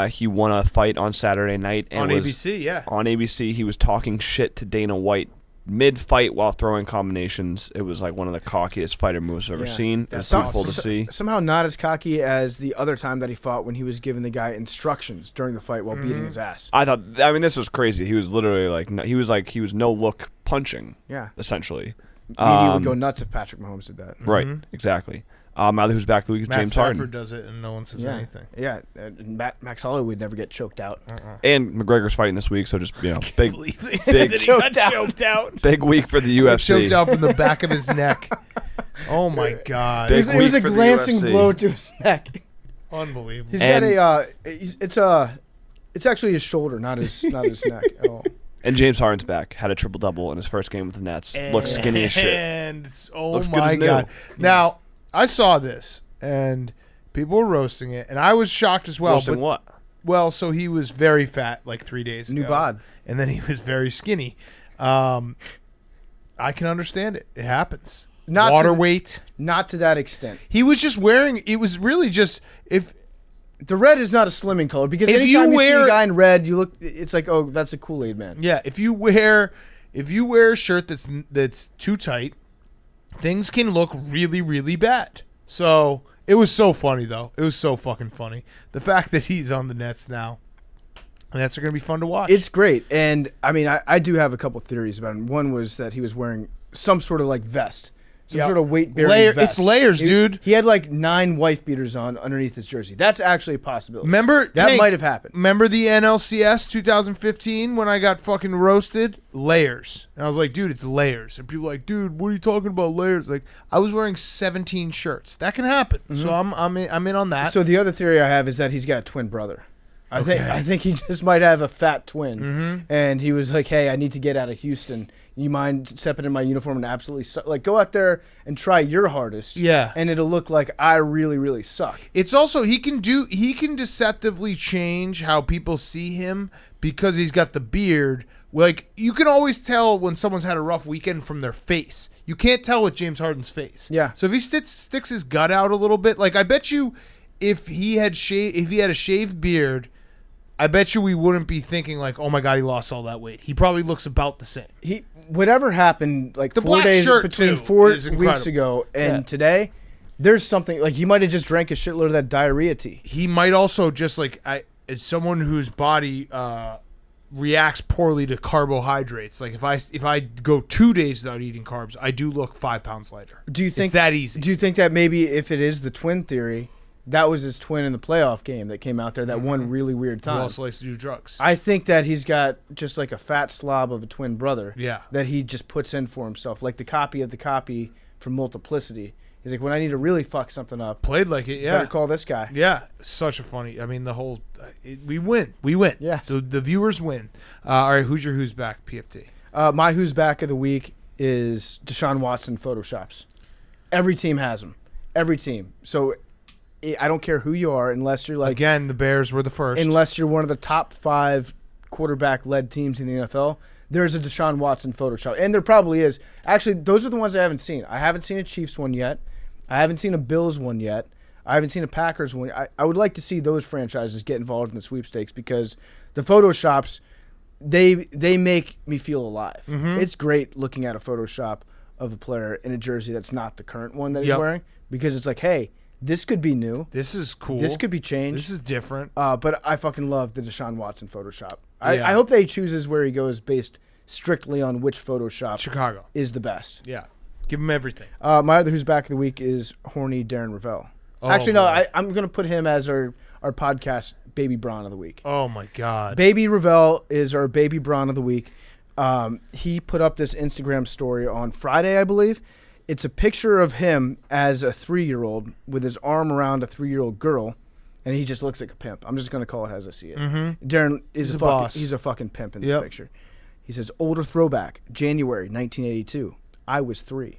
He won a fight on Saturday night. And On ABC, yeah. On ABC, he was talking shit to Dana White mid-fight while throwing combinations. It was like one of the cockiest fighter moves I've ever seen. It's beautiful to see. Somehow not as cocky as the other time that he fought when he was giving the guy instructions during the fight while beating his ass. I mean, this was crazy. He was literally he was no-look punching, essentially. Media would go nuts if Patrick Mahomes did that. Right, exactly. Now Who's Back the week is Matt James Stafford Harden. does it, and no one says anything. Yeah, and Max Holloway would never get choked out. And McGregor's fighting this week, so just big, That he got choked out. big week for the UFC. Choked out from the back of his neck. Oh my god! It was a glancing blow to his neck. Unbelievable. He's got a. It's actually his shoulder, not his neck at all. And James Harden's back. Had a triple-double in his first game with the Nets. Looks skinny as shit. And Looks good my as new. god! Now I saw this, and people were roasting it, and I was shocked as well. Roasting what? Well, so he was very fat like 3 days ago. New bod. And then he was very skinny. I can understand it. It happens. Water weight. Not to that extent. He was just wearing. It was really just if. The red is not a slimming color because anytime you see a guy in red, you look. It's like, oh, that's a Kool-Aid man. Yeah, if you wear a shirt that's too tight, things can look really, really bad. So it was so funny though. It was so fucking funny. The fact that he's on the Nets now, and that's going to be fun to watch. It's great, and I mean, I do have a couple theories about him. One was that he was wearing some sort of like vest. Some sort of weight-bearing vest. It's layers, dude. He had like 9 wife beaters on underneath his jersey. That's actually a possibility. Remember that might have happened. Remember the NLCS 2015 when I got fucking roasted? Layers. And I was like, dude, it's layers. And people were like, dude, what are you talking about layers? Like, I was wearing 17 shirts. That can happen. So I'm in on that. So the other theory I have is that he's got a twin brother. I think he just might have a fat twin, and he was like, "Hey, I need to get out of Houston. You mind stepping in my uniform and absolutely go out there and try your hardest, and it'll look like I really, really suck." It's also he can deceptively change how people see him because he's got the beard. Like you can always tell when someone's had a rough weekend from their face. You can't tell with James Harden's face. Yeah. So if he sticks his gut out a little bit, like I bet you, if he had a shaved beard. I bet you we wouldn't be thinking like, oh my god, he lost all that weight. He probably looks about the same. Whatever happened like the 4 days between 4 weeks ago and today, there's something like he might have just drank a shitload of that diarrhea tea. He might also just like as someone whose body reacts poorly to carbohydrates. Like if I go 2 days without eating carbs, I do look 5 pounds lighter. Do you think it's that easy? Do you think that maybe if it is the twin theory? That was his twin in the playoff game that came out there that one really weird time. Who also likes to do drugs. I think that he's got just like a fat slob of a twin brother that he just puts in for himself. Like the copy of the copy from Multiplicity. He's like, when I need to really fuck something up. Played like it, better call this guy. Yeah, such a funny. I mean, the whole we win. We win. Yes. The viewers win. All right, who's back, PFT? My who's back of the week is Deshaun Watson Photoshops. Every team has him. every team. So I don't care who you are, unless you're like again, the Bears were the first. Unless you're one of the top 5 quarterback-led teams in the NFL, there's a Deshaun Watson Photoshop, and there probably is. Actually, those are the ones I haven't seen. I haven't seen a Chiefs one yet. I haven't seen a Bills one yet. I haven't seen a Packers one. I would like to see those franchises get involved in the sweepstakes because the Photoshops, they make me feel alive. It's great looking at a Photoshop of a player in a jersey that's not the current one that he's wearing because it's like, hey, this could be new. This is cool. This could be changed. This is different. But I fucking love the Deshaun Watson Photoshop. I hope that he chooses where he goes based strictly on which Photoshop Chicago is the best. Yeah. Give him everything. My other Who's Back of the Week is horny Darren Ravel. Oh, Actually, no, I'm going to put him as our podcast Baby Braun of the Week. Oh, my God. Baby Ravel is our Baby Braun of the Week. He put up this Instagram story on Friday, I believe. It's a picture of him as a 3-year-old with his arm around a 3-year-old girl, and he just looks like a pimp. I'm just going to call it as I see it. Darren is he's a fucking pimp in this picture. He says, older throwback, January 1982. I was 3.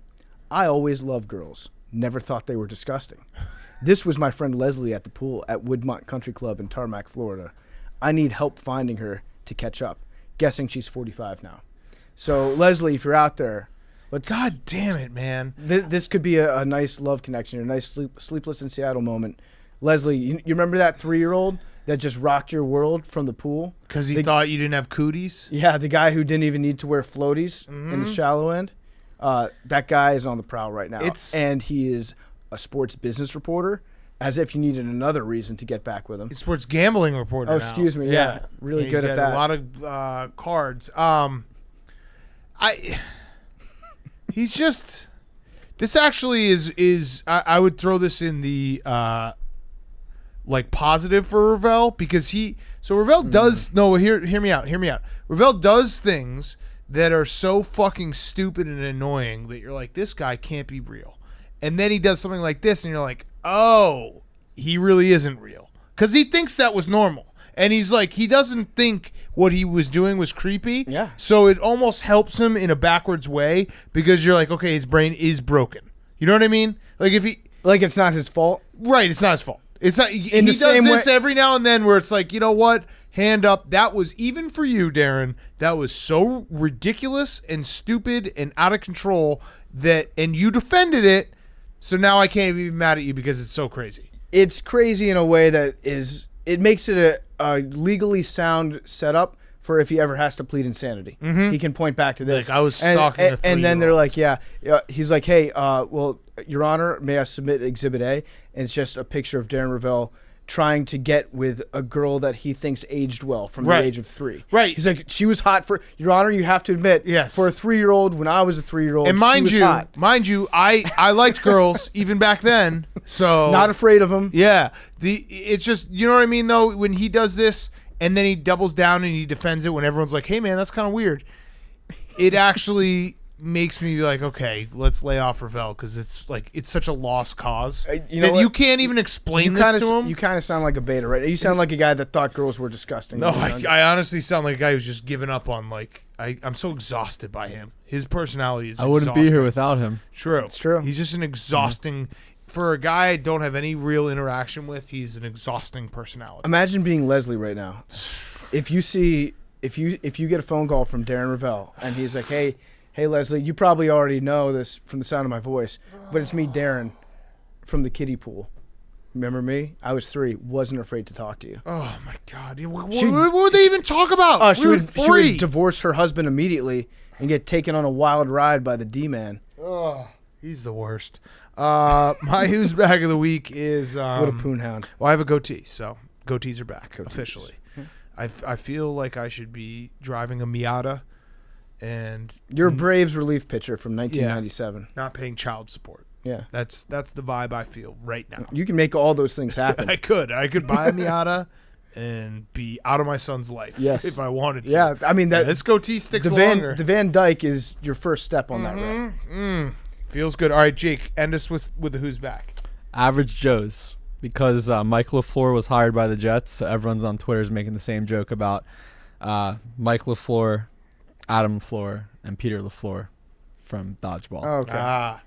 I always loved girls. Never thought they were disgusting. This was my friend Leslie at the pool at Woodmont Country Club in Tarmac, Florida. I need help finding her to catch up. Guessing she's 45 now. So, Leslie, if you're out there, God damn it, man. This could be a nice love connection, a nice Sleepless in Seattle moment. Leslie, you remember that 3-year-old that just rocked your world from the pool? Because he thought you didn't have cooties? Yeah, the guy who didn't even need to wear floaties in the shallow end. That guy is on the prowl right now. And he is a sports business reporter, as if you needed another reason to get back with him. He's a sports gambling reporter now. Excuse me. Yeah. Really good at that. A lot of cards. He's just. This actually is. I would throw this in the positive for Ravel because Ravel does hear me out. Ravel does things that are so fucking stupid and annoying that you're like, this guy can't be real. And then he does something like this, and you're like, oh, he really isn't real. Because he thinks that was normal. And he's like, he doesn't think what he was doing was creepy. Yeah. So it almost helps him in a backwards way because you're like, okay, his brain is broken. You know what I mean? Like if he, like it's not his fault. Right, it's not his fault. It's not. He does this every now and then where it's like, you know what? Hand up. That was even for you, Darren. That was so ridiculous and stupid and out of control and you defended it. So now I can't even be mad at you because it's so crazy. It's crazy in a way that it makes it a legally sound setup for if he ever has to plead insanity. He can point back to this. Like I was stalking a 3-year-old. And then they're like, he's like, hey, well, Your Honor, may I submit Exhibit A? And it's just a picture of Darren Ravel trying to get with a girl that he thinks aged well from the age of 3. Right. He's like, she was hot for, Your Honor, you have to admit, yes, for a 3-year-old, when I was a 3-year-old, and hot. Mind you, I liked girls even back then. So not afraid of them. Yeah. It's just, you know what I mean though, when he does this and then he doubles down and he defends it when everyone's like, hey man, that's kind of weird. It actually makes me be like, okay, let's lay off Ravel because it's like it's such a lost cause. You can't even explain this to him. You kind of sound like a beta, right? You sound like a guy that thought girls were disgusting. No, I honestly sound like a guy who's just given up on I'm so exhausted by him. His personality is. I wouldn't be here without him. True, it's true. He's just an exhausting. For a guy I don't have any real interaction with, he's an exhausting personality. Imagine being Leslie right now. If you get a phone call from Darren Ravel and he's like, hey Leslie, you probably already know this from the sound of my voice, but it's me, Darren, from the kiddie pool. Remember me? I was 3, wasn't afraid to talk to you. Oh my God! What would they even talk about? She would divorce her husband immediately and get taken on a wild ride by the D-man. Oh, he's the worst. My Who's Back of the Week is what a poon hound. Well, I have a goatee, so goatees are back officially. I feel like I should be driving a Miata, and you're a Braves relief pitcher from 1997. Not paying child support. Yeah, that's the vibe I feel right now. You can make all those things happen. I could buy a Miata and be out of my son's life. Yes, if I wanted to. Yeah, I mean this goatee sticks longer. The Van Dyke is your first step on that road. Feels good. All right, Jake, end us with the Who's Back. Average Joes. Because Mike LaFleur was hired by the Jets, so everyone's on Twitter is making the same joke about Mike LaFleur, Adam LaFleur, and Peter LaFleur from Dodgeball. Oh, okay.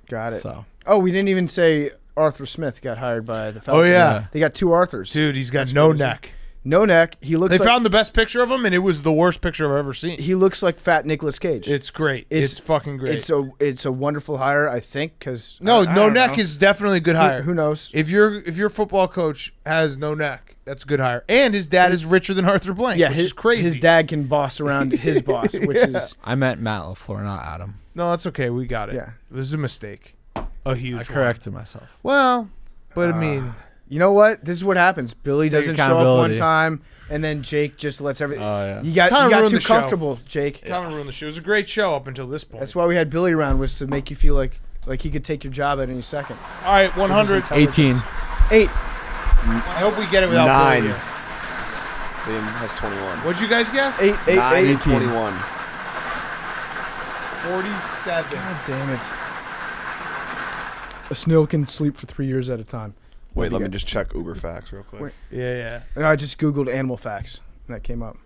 Got it. So. Oh, we didn't even say Arthur Smith got hired by the Oh Falcons. yeah, They got 2 Arthurs. dude, he's got That's no crazy. neck. No neck. He looks They like found the best picture of him, and it was the worst picture I've ever seen. he looks like fat Nicolas Cage. It's great. It's fucking great. It's a wonderful hire, I think, because no I don't neck know. is definitely a good hire. Who knows? If your football coach has no neck, that's a good hire. And his dad is richer than Arthur Blank, Yeah, which his is crazy. His dad can boss around his boss, which is I meant Matt LaFleur, not Adam. No, that's okay. We got it. Yeah. It was a mistake. A huge I one. corrected myself. Well, but I mean, you know what? This is what happens. Billy Take doesn't show up one accountability. time, and then Jake just lets everything. Oh, yeah. You got Kinda ruined too the show. comfortable, Jake. kind of ruined the show. It was a great show up until this point. That's why we had Billy around, was to make you feel like he could take your job at any second. All right, 100. 18. 8. I hope we get it without 9. Billy here. Liam has 21. What'd you guys guess? 8, 8, 9 8. and 21. 47. God damn it. A snail can sleep for 3 years at a time. Wait, let me got? just check Uber facts real quick. Wait. Yeah. And I just Googled animal facts, and that came up.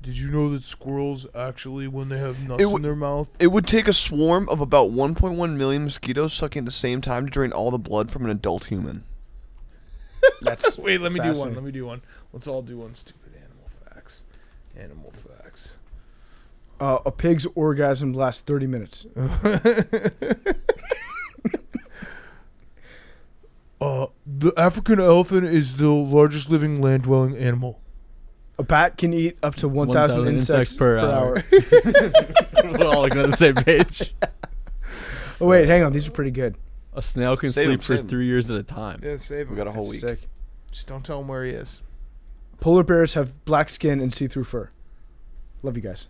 Did you know that squirrels actually, when they have nuts It w- in their mouth? It would take a swarm of about 1.1 million mosquitoes sucking at the same time to drain all the blood from an adult human. That's Wait, let me do one. fascinating. Let me do one. Let's all do one. Stupid animal facts. Animal facts. A pig's orgasm lasts 30 minutes. The African elephant is the largest living land-dwelling animal. A bat can eat up to 1,000 insects per hour. We're all looking at the same page. Oh, wait, hang on. These are pretty good. A snail can Save sleep him, for save him. 3 years at a time. Yeah, save him. We got a whole week. Sick. Just don't tell him where he is. Polar bears have black skin and see-through fur. Love you guys.